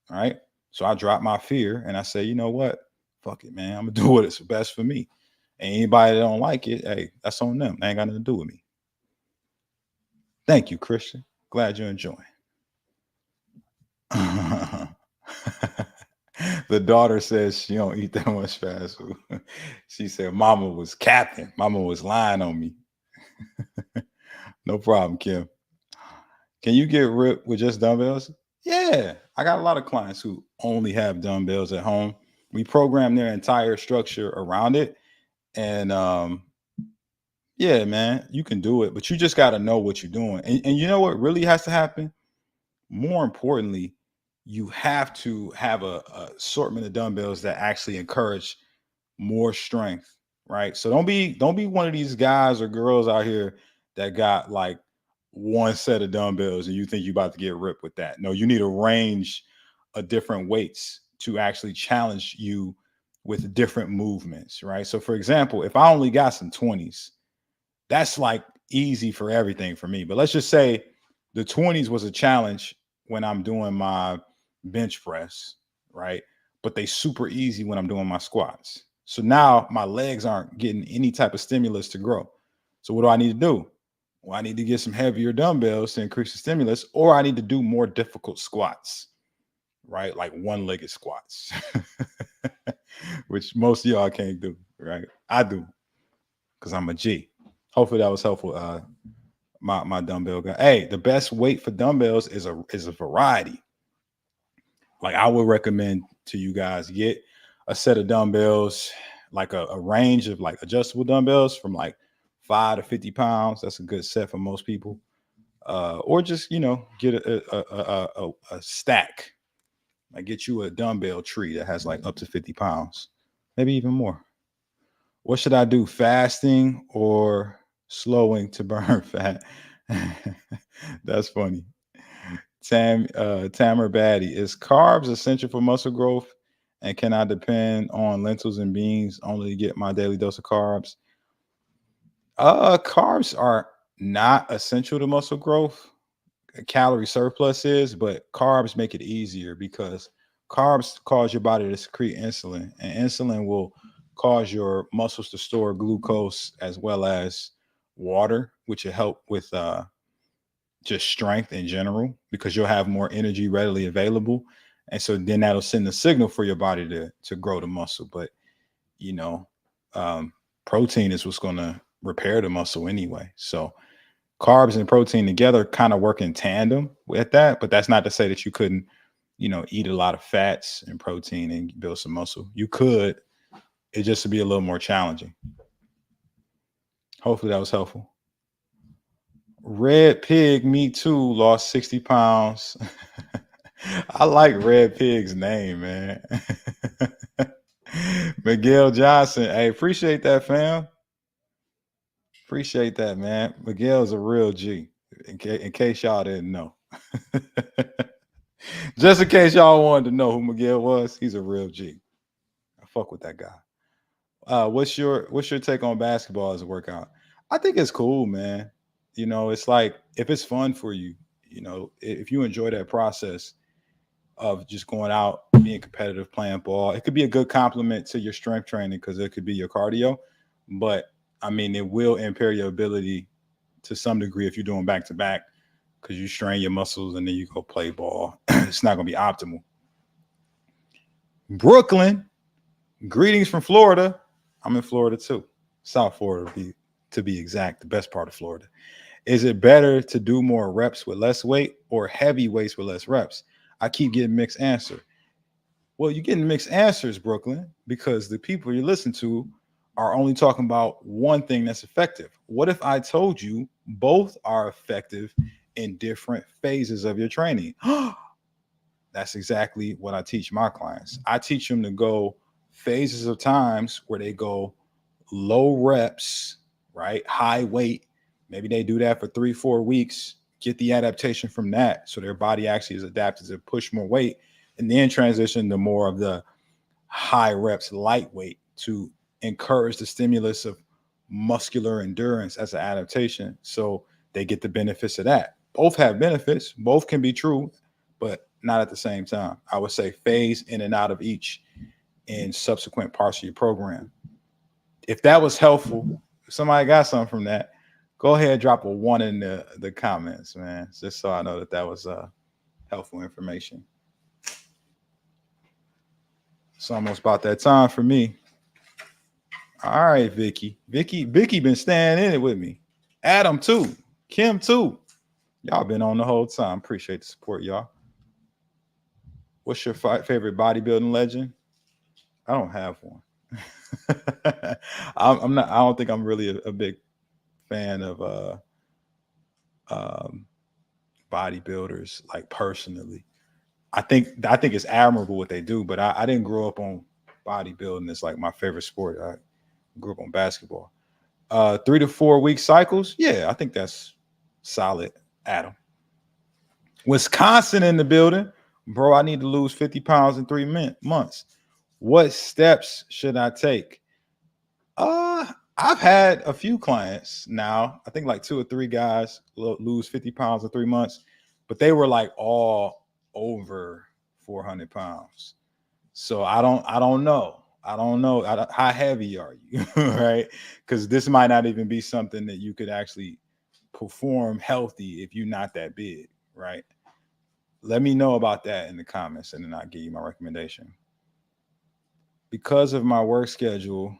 All right. So I dropped my fear and I said, you know what? Fuck it, man. I'm gonna do what is best for me. And anybody that don't like it, hey, that's on them. They ain't got nothing to do with me. Thank you, Christian. Glad you're enjoying. The daughter says she don't eat that much fast food. She said mama was capping. Mama was lying on me. No problem, Kim. Can you get ripped with just dumbbells? Yeah. I got a lot of clients who only have dumbbells at home. We program their entire structure around it. And yeah, man, you can do it, but you just got to know what you're doing. And you know what really has to happen? More importantly, you have to have a assortment of dumbbells that actually encourage more strength, right? So don't be one of these guys or girls out here that got like one set of dumbbells and you think you about to get ripped with that. No, you need a range of different weights to actually challenge you with different movements, right? So for example, if I only got some 20s, that's like easy for everything for me. But let's just say the 20s was a challenge when I'm doing my bench press, right? But they super easy when I'm doing my squats. So now my legs aren't getting any type of stimulus to grow. So what do I need to do? Well, I need to get some heavier dumbbells to increase the stimulus, or I need to do more difficult squats, right? Like one-legged squats, which most of y'all can't do, right? I do because I'm a G. Hopefully that was helpful. My dumbbell guy. Hey, the best weight for dumbbells is a variety. like I would recommend to you guys, get a set of dumbbells, like a range of like adjustable dumbbells from like 5 to 50 pounds. That's a good set for most people. Or just, get a stack. Like get you a dumbbell tree that has like up to 50 pounds, maybe even more. What should I do? Fasting or slowing to burn fat? That's funny. Tamer Batty, is carbs essential for muscle growth? And can I depend on lentils and beans only to get my daily dose of carbs? Carbs are not essential to muscle growth. A calorie surplus is, but carbs make it easier because carbs cause your body to secrete insulin, and insulin will cause your muscles to store glucose as well as water, which will help with just strength in general because you'll have more energy readily available. And so then that'll send the signal for your body to grow the muscle. But, you know, protein is what's going to repair the muscle anyway. So carbs and protein together kind of work in tandem with that. But that's not to say that you couldn't, eat a lot of fats and protein and build some muscle. You could. It just would be a little more challenging. Hopefully that was helpful. Red Pig, me too, lost 60 pounds. I like Red Pig's name, man. Miguel Johnson. Hey, appreciate that, fam. Appreciate that, man. Miguel's a real G, in case y'all didn't know. Just in case y'all wanted to know who Miguel was, he's a real G. I fuck with that guy. What's your take on basketball as a workout? I think it's cool, man. It's like if it's fun for you, if you enjoy that process of just going out, being competitive, playing ball, it could be a good complement to your strength training because it could be your cardio. But I mean, it will impair your ability to some degree if you're doing back to back because you strain your muscles and then you go play ball. It's not going to be optimal. Brooklyn, greetings from Florida. I'm in Florida too. South Florida to be exact, the best part of Florida. Is it better to do more reps with less weight or heavy weights with less reps? I keep getting mixed answer. Well, you're getting mixed answers, Brooklyn, because the people you listen to are only talking about one thing that's effective. What if I told you both are effective in different phases of your training? That's exactly what I teach my clients. I teach them to go phases of times where they go low reps, right? High weight. Maybe they do that for 3-4 weeks, get the adaptation from that. So their body actually is adapted to push more weight and then transition to more of the high reps, lightweight to encourage the stimulus of muscular endurance as an adaptation. So they get the benefits of that. Both have benefits. Both can be true, but not at the same time. I would say phase in and out of each in subsequent parts of your program. If that was helpful, if somebody got something from that, go ahead and drop a 1 in the comments, man, just so I know that was helpful information. It's almost about that time for me. All right, Vicky been staying in it with me. Adam too. Kim too. Y'all been on the whole time. Appreciate the support, y'all. What's your favorite bodybuilding legend? I don't have one. I'm not. I don't think I'm really a big fan of bodybuilders, like personally. I think it's admirable what they do, but I didn't grow up on bodybuilding. It's like my favorite sport. I grew up on basketball. 3 to 4 week cycles. Yeah, I think that's solid, Adam. Wisconsin in the building. Bro, I need to lose 50 pounds in 3 months. What steps should I take? I've had a few clients now. I think like 2 or 3 guys lose 50 pounds in 3 months, but they were like all over 400 pounds. So I don't know. How heavy are you, right? Because this might not even be something that you could actually perform healthy if you're not that big, right? Let me know about that in the comments, and then I'll give you my recommendation. Because of my work schedule,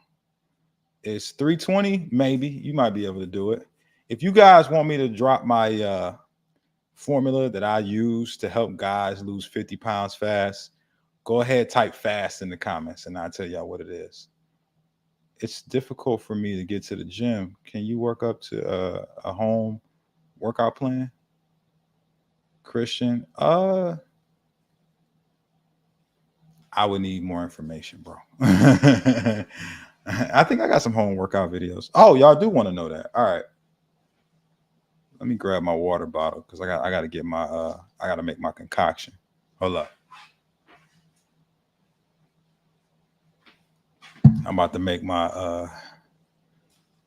it's 3:20. Maybe you might be able to do it. If you guys want me to drop my formula that I use to help guys lose 50 pounds fast, go ahead, type fast in the comments and I'll tell y'all what it is. It's difficult for me to get to the gym. Can you work up to a home workout plan? Christian, I would need more information, bro. I think I got some home workout videos. Oh, y'all do want to know that. All right. Let me grab my water bottle because I got to get my I got to make my concoction. Hold up. I'm about to make my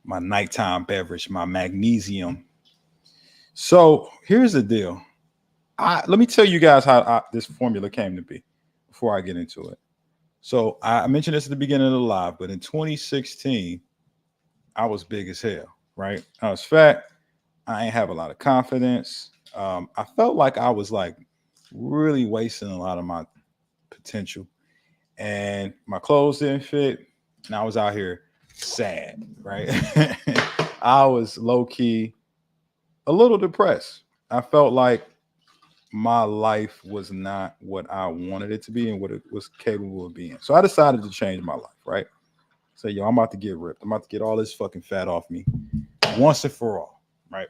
my nighttime beverage, my magnesium. So here's the deal. Let me tell you guys how this formula came to be before I get into it. So I mentioned this at the beginning of the live, but in 2016, I was big as hell, right? I was fat. I ain't have a lot of confidence. I felt like I was like really wasting a lot of my potential, and my clothes didn't fit, and I was out here sad, right? I was low key a little depressed. I felt like my life was not what I wanted it to be and what it was capable of being. So I decided to change my life, right? So, yo, I'm about to get ripped. I'm about to get all this fucking fat off me once and for all, right?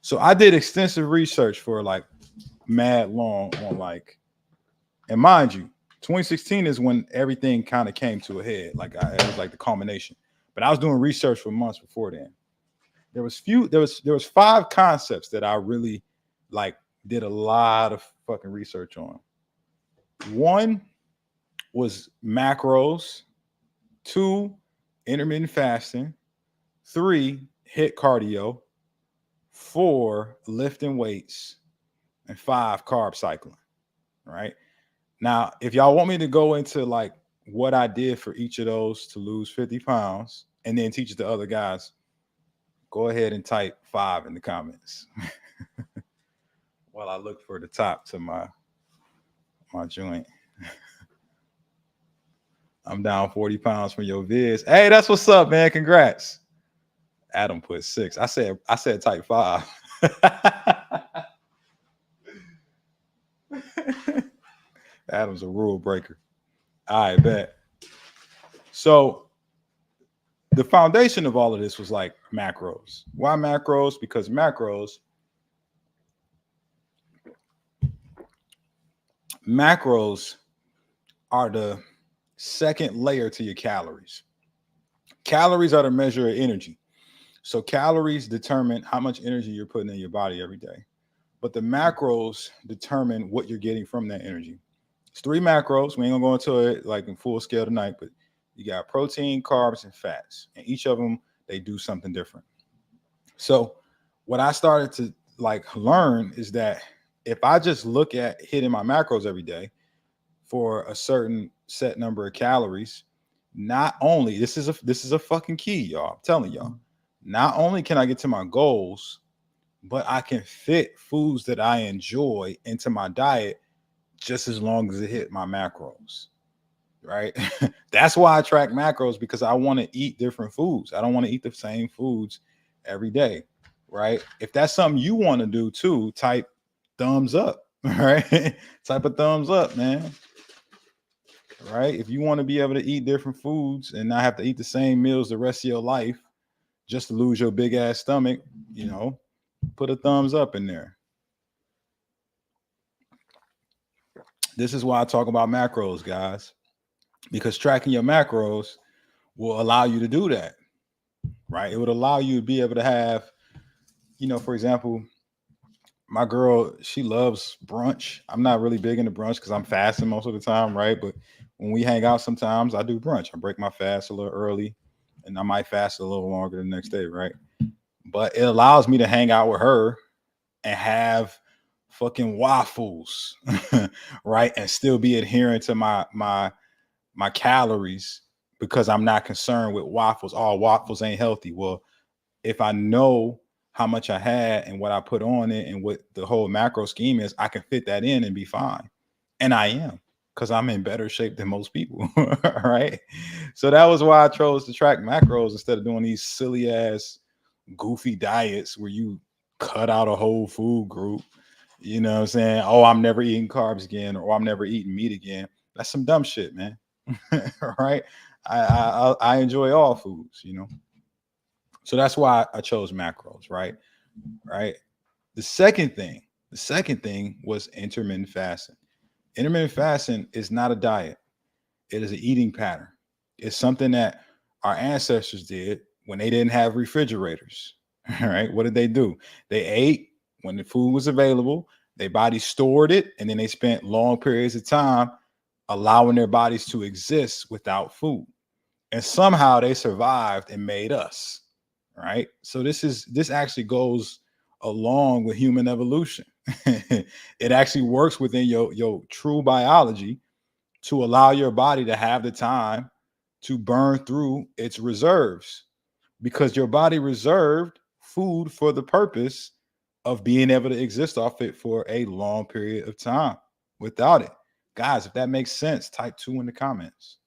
So I did extensive research for like mad long on like, and mind you, 2016 is when everything kind of came to a head. Like it was like the culmination. But I was doing research for months before then. There was 5 concepts that I really like did a lot of fucking research on. 1 was macros, 2 intermittent fasting, 3 HIIT cardio, 4 lifting weights, and 5 carb cycling. Right now, if y'all want me to go into like what I did for each of those to lose 50 pounds and then teach it to other guys, go ahead and type 5 in the comments. While I look for the top to my joint. I'm down 40 pounds from your vids. Hey, that's what's up, man. Congrats. Adam put 6. I said type 5. Adam's a rule breaker. I bet. So the foundation of all of this was like macros. Why macros? Because macros are the second layer to your calories. Calories are the measure of energy. So calories determine how much energy you're putting in your body every day. But the macros determine what you're getting from that energy. It's 3 macros. We ain't gonna go into it like in full scale tonight, but you got protein, carbs, and fats. And each of them, they do something different. So what I started to like learn is that if I just look at hitting my macros every day for a certain set number of calories, not only this is a fucking key, y'all. I'm telling y'all, not only can I get to my goals, but I can fit foods that I enjoy into my diet just as long as it hit my macros, right? That's why I track macros, because I want to eat different foods. I don't want to eat the same foods every day, right? If that's something you want to do too, type thumbs up, right? Type a thumbs up, man. Right? If you want to be able to eat different foods and not have to eat the same meals the rest of your life just to lose your big ass stomach, you know, put a thumbs up in there. This is why I talk about macros, guys, because tracking your macros will allow you to do that, right? It would allow you to be able to have, you know, for example, my girl, she loves brunch. I'm not really big into brunch because I'm fasting most of the time, right? But when we hang out sometimes, I do brunch. I break my fast a little early and I might fast a little longer the next day, right? But it allows me to hang out with her and have fucking waffles, right? And still be adherent to my calories because I'm not concerned with waffles. Oh, waffles ain't healthy. Well, if I know how much I had and what I put on it and what the whole macro scheme is, I can fit that in and be fine. And I am, because I'm in better shape than most people, right? So that was why I chose to track macros instead of doing these silly ass goofy diets where you cut out a whole food group You know what I'm saying? Oh, I'm never eating carbs again, or I'm never eating meat again. That's some dumb shit, man. Right? I enjoy all foods, you know. So that's why I chose macros, right? Right. The second thing was intermittent fasting. Intermittent fasting is not a diet. It is an eating pattern. It's something that our ancestors did when they didn't have refrigerators. All right. What did they do? They ate when the food was available. Their body stored it, and then they spent long periods of time allowing their bodies to exist without food. And somehow they survived and made us. Right. So this actually goes along with human evolution. It actually works within your true biology to allow your body to have the time to burn through its reserves, because your body reserved food for the purpose of being able to exist off it for a long period of time without it. Guys, if that makes sense, type 2 in the comments.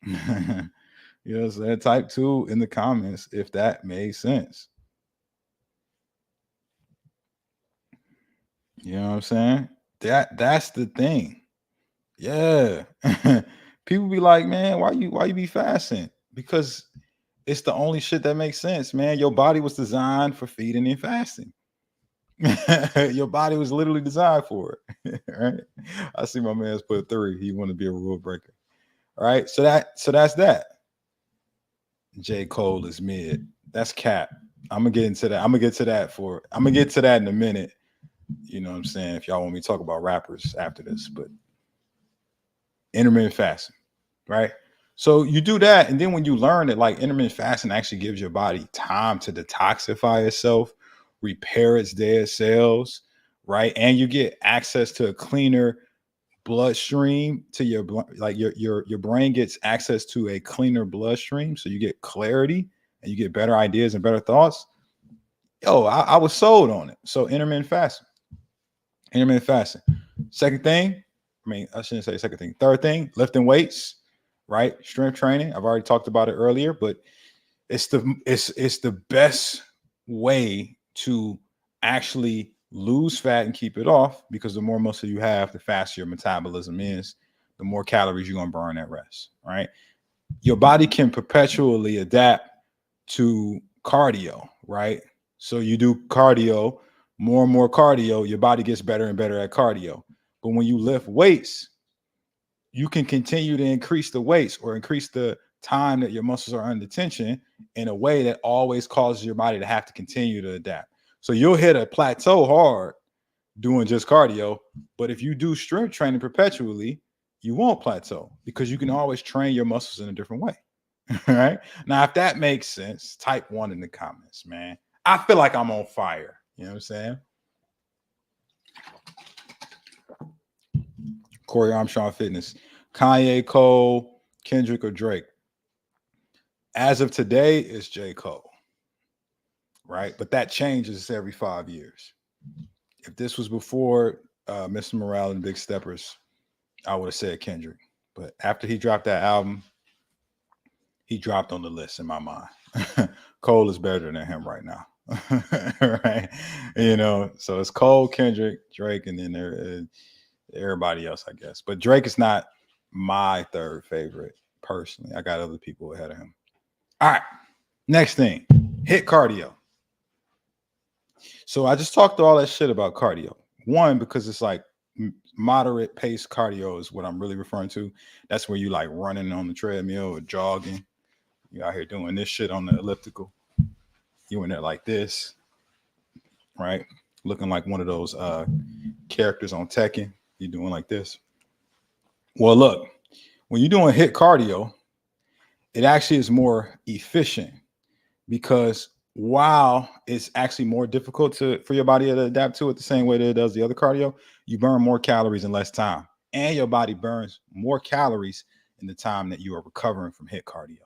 You know what I'm saying? Type 2 in the comments if that makes sense. You know what I'm saying? That's the thing. Yeah. People be like, man, why you be fasting? Because it's the only shit that makes sense, man. Your body was designed for feeding and fasting. Your body was literally designed for it. Right? I see my man's put 3. He want to be a rule breaker. All right. So that's that. J. Cole is mid. That's cap. I'm gonna get into that. I'm gonna get to that in a minute. You know what I'm saying? If y'all want me to talk about rappers after this, but intermittent fasting, right? So you do that, and then when you learn that like intermittent fasting actually gives your body time to detoxify itself, repair its dead cells, right? And you get access to a cleaner bloodstream to your like your brain gets access to a cleaner bloodstream, so you get clarity and you get better ideas and better thoughts. Yo, I was sold on it. So intermittent fasting. Intermittent fasting. Second thing, I shouldn't say second thing. Third thing, lifting weights, right? Strength training. I've already talked about it earlier, but it's the best way to actually lose fat and keep it off, because the more muscle you have, the faster your metabolism is, the more calories you're gonna burn at rest, right? Your body can perpetually adapt to cardio, right? So you do cardio, more and more cardio, your body gets better and better at cardio. But when you lift weights, you can continue to increase the weights or increase the time that your muscles are under tension in a way that always causes your body to have to continue to adapt. So you'll hit a plateau hard doing just cardio, but if you do strength training perpetually, you won't plateau because you can always train your muscles in a different way. All right. Now, if that makes sense, type 1 in the comments, man. I feel like I'm on fire. You know what I'm saying? Corey Armstrong Fitness. Kanye, Cole, Kendrick, or Drake? As of today, it's J. Cole. Right? But that changes every 5 years. If this was before Mr. Morale and Big Steppers, I would have said Kendrick. But after he dropped that album, he dropped on the list in my mind. Cole is better than him right now. Right? You know, so it's Cole, Kendrick, Drake, and then everybody else, I guess. But Drake is not my third favorite personally. I got other people ahead of him. All right. Next thing, hit cardio. So I just talked all that shit about cardio. One, because it's like moderate pace cardio is what I'm really referring to. That's where you like running on the treadmill or jogging. You out here doing this shit on the elliptical. You in there like this, right? Looking like one of those characters on Tekken. You're doing like this. Well, look, when you're doing hit cardio, it actually is more efficient, because while it's actually more difficult for your body to adapt to it the same way that it does the other cardio, you burn more calories in less time, and your body burns more calories in the time that you are recovering from hit cardio.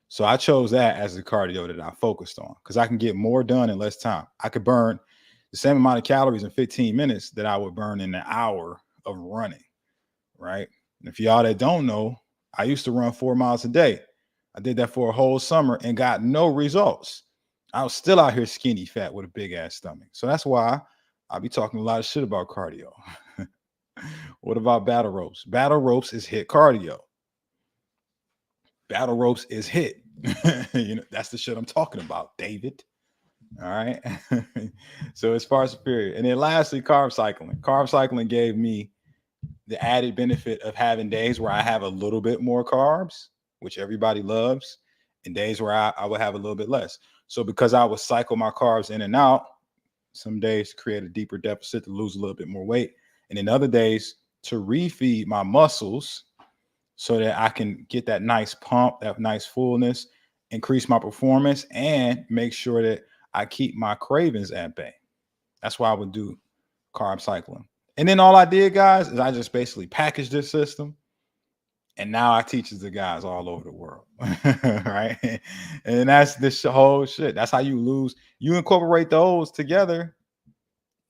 So I chose that as the cardio that I focused on, because I can get more done in less time. I could burn the same amount of calories in 15 minutes that I would burn in an hour of running, right? And if y'all that don't know, I used to run 4 miles a day. I did that for a whole summer and got no results. I was still out here skinny fat with a big ass stomach. So that's why I'll be talking a lot of shit about cardio. What about battle ropes? Battle ropes is hit cardio. Battle ropes is hit. That's the shit I'm talking about, David. All right. So as far as superior, and then lastly, carb cycling. Carb cycling gave me the added benefit of having days where I have a little bit more carbs, which everybody loves, and days where I would have a little bit less. So because I would cycle my carbs in and out, some days to create a deeper deficit to lose a little bit more weight, and then other days to refeed my muscles so that I can get that nice pump, that nice fullness, increase my performance, and make sure that I keep my cravings at bay. That's why I would do carb cycling. And then all I did, guys, is I just basically packaged this system. And now I teach it to guys all over the world. Right. And that's this whole shit. That's how you lose. You incorporate those together,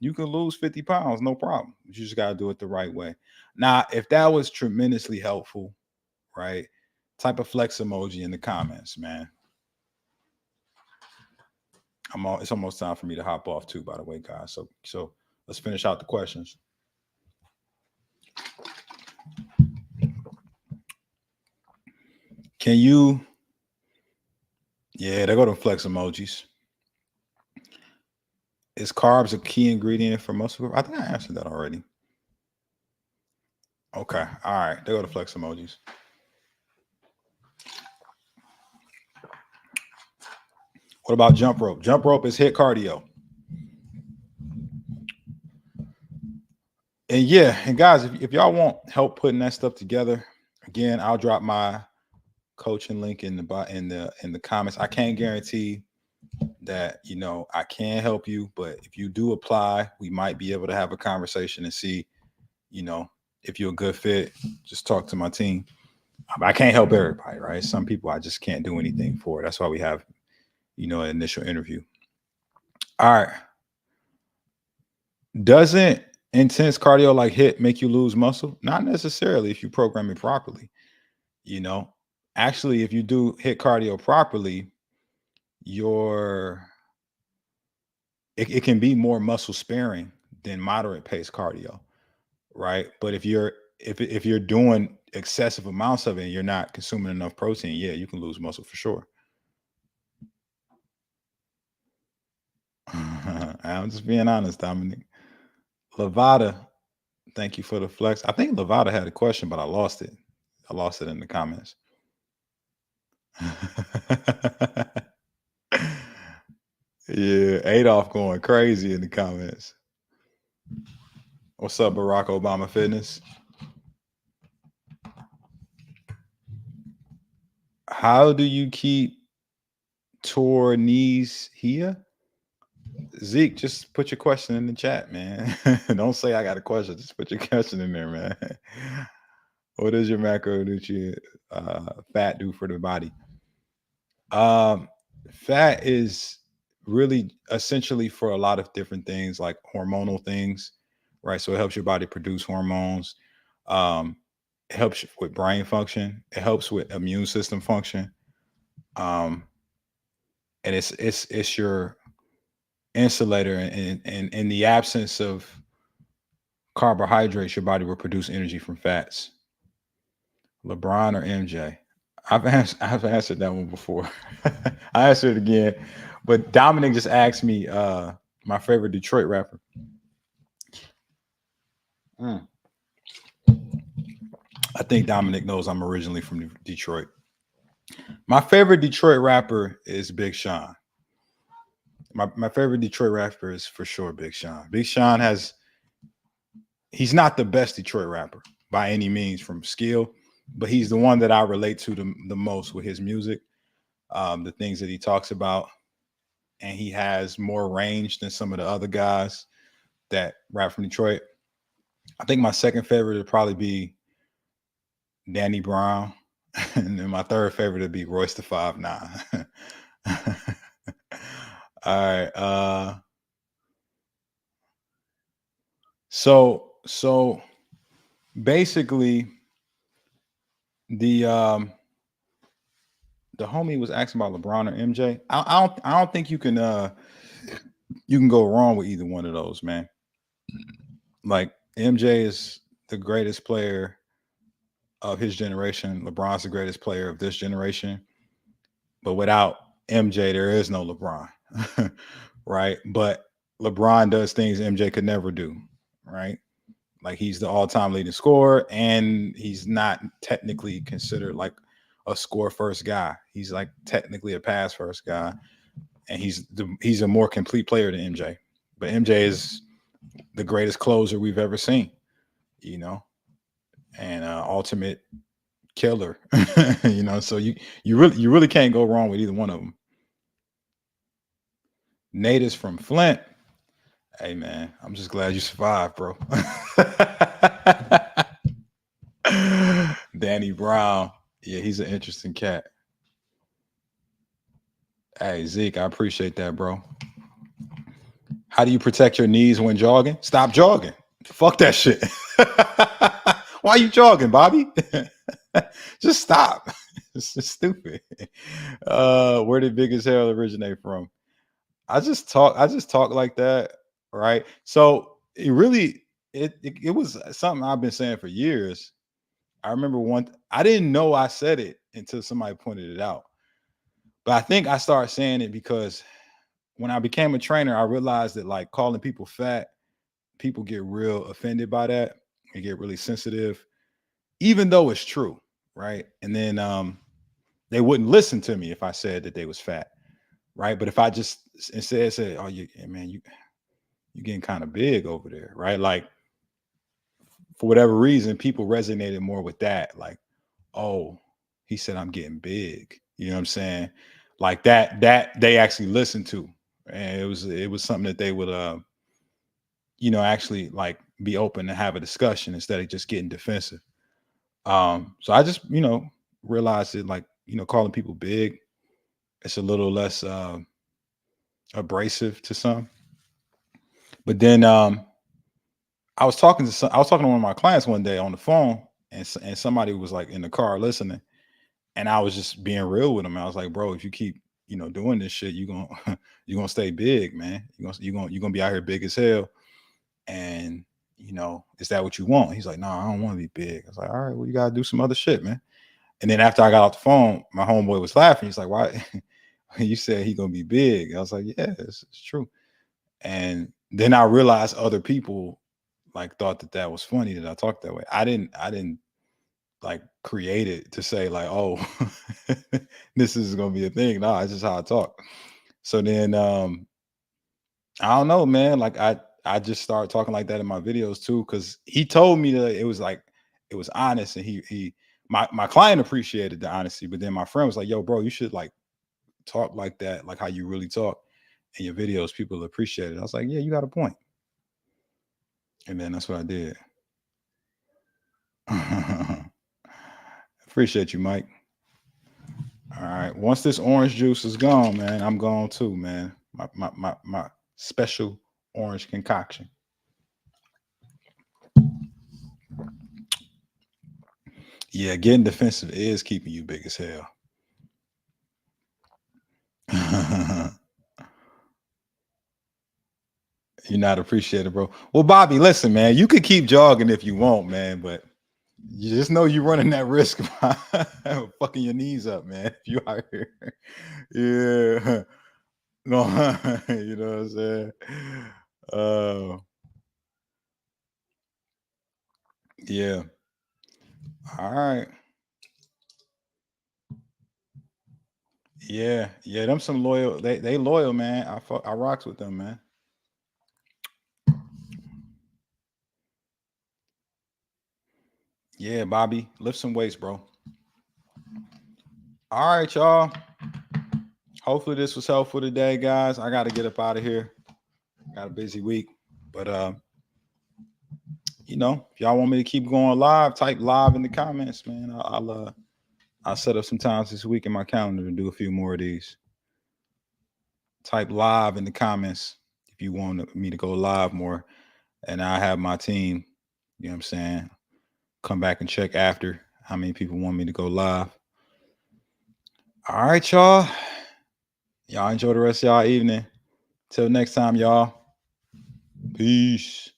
you can lose 50 pounds, no problem. You just got to do it the right way. Now, if that was tremendously helpful, right? Type a flex emoji in the comments, man. It's almost time for me to hop off too, by the way, guys. So let's finish out the questions. Can you? Yeah, they go to flex emojis. Is carbs a key ingredient for muscle growth? I think I answered that already. Okay. All right. They go to flex emojis. What about jump rope? Jump rope is hit cardio. And yeah, and guys, if y'all want help putting that stuff together, again, I'll drop my coaching link in the comments. I can't guarantee that I can help you, but if you do apply, we might be able to have a conversation and see if you're a good fit. Just talk to my team. I can't help everybody, right? Some people I just can't do anything for. That's why we have an initial interview. All right. Doesn't intense cardio like HIIT make you lose muscle? Not necessarily if you program it properly. Actually, if you do HIIT cardio properly, it can be more muscle sparing than moderate pace cardio, right? But if you're doing excessive amounts of it and you're not consuming enough protein, yeah, you can lose muscle for sure. I'm just being honest, Dominic. Lavada, thank you for the flex. I think Lavada had a question, but I lost it. I lost it in the comments. Yeah, Adolf going crazy in the comments. What's up, Barack Obama Fitness? How do you keep tore knees here? Zeke, just put your question in the chat, man. Don't say I got a question. Just put your question in there, man. What does your macronutrient fat do for the body? Fat is really essentially for a lot of different things, like hormonal things, right? So it helps your body produce hormones. It helps with brain function. It helps with immune system function. And it's your insulator, and in the absence of carbohydrates, your body will produce energy from fats. LeBron or MJ? I've answered that one before. I answered it again, but Dominic just asked me my favorite Detroit rapper. I think Dominic knows I'm originally from Detroit. My favorite Detroit rapper is Big Sean. My favorite Detroit rapper is for sure Big Sean. Big Sean he's not the best Detroit rapper by any means from skill, but he's the one that I relate to the most with his music, the things that he talks about, and he has more range than some of the other guys that rap from Detroit. I think my second favorite would probably be Danny Brown, and then my third favorite would be Royce the 5'9". All right. So basically, the homie was asking about LeBron or MJ. I don't think you can go wrong with either one of those, man. Like MJ is the greatest player of his generation. LeBron's the greatest player of this generation. But without MJ, there is no LeBron, right? But LeBron does things MJ could never do, right? Like he's the all-time leading scorer, and he's not technically considered like a score first guy. He's like technically a pass first guy, and he's a more complete player than MJ. But MJ is the greatest closer we've ever seen, you know, and ultimate killer, you know. So you really can't go wrong with either one of them. Nate is from Flint. Hey man, I'm just glad you survived, bro. Danny Brown. Yeah, he's an interesting cat. Hey, Zeke, I appreciate that, bro. How do you protect your knees when jogging? Stop jogging. Fuck that shit. Why are you jogging, Bobby? Just stop. It's just stupid. Where did Big as Hell originate from? I just talk like that, right? So it was something I've been saying for years. I remember I didn't know I said it until somebody pointed it out. But I think I started saying it because when I became a trainer, I realized that like calling people fat, people get real offended by that. They get really sensitive, even though it's true, right? And then they wouldn't listen to me if I said that they was fat, right? But if I just instead said, "Oh, you getting kind of big over there," right? Like for whatever reason, people resonated more with that. Like, oh, he said I'm getting big. You know what I'm saying? Like that they actually listened to. And it was something that they would actually like be open to have a discussion instead of just getting defensive. So I just, realized that like, calling people big, it's a little less abrasive to some. But then I was talking to one of my clients one day on the phone, and somebody was like in the car listening, and I was just being real with him. I was like, bro, if you keep doing this shit, you're gonna you're gonna stay big, man. You're gonna be out here big as hell. And is that what you want? He's like, no, I don't want to be big. I was like, all right, well, you gotta do some other shit, man. And then after I got off the phone, my homeboy was laughing. He's like, why? You said he gonna be big. I was like, yeah, it's true. And then I realized other people like thought that was funny that I talked that way. I didn't like create it to say like, oh, this is gonna be a thing. No, it's just how I talk. So then I don't know, man. Like I just started talking like that in my videos too, because he told me that it was honest, and my client appreciated the honesty, but then my friend was like, yo, bro, you should like talk like that, like how you really talk in your videos. People appreciate it. I was like, yeah, you got a point. And then that's what I did. Appreciate you, Mike. All right. Once this orange juice is gone, man, I'm gone too, man. My special orange concoction. Yeah, getting defensive is keeping you big as hell. You're not appreciated, bro. Well, Bobby, listen, man, you could keep jogging if you want, man, but you just know you're running that risk of fucking your knees up, man. If you out here. Yeah. No, you know what I'm saying? Yeah. All right. Yeah. Yeah. Them some loyal. They loyal, man. I rocks with them, man. Yeah, Bobby, lift some weights, bro. All right, y'all. Hopefully this was helpful today, guys. I got to get up out of here. Got a busy week, but if y'all want me to keep going live, type live in the comments, man. I'll set up some times this week in my calendar to do a few more of these. Type live in the comments if you want me to go live more, and I have my team. You know what I'm saying? Come back and check after how many people want me to go live. All right, y'all. Y'all enjoy the rest of y'all evening. Till next time, y'all. Peace.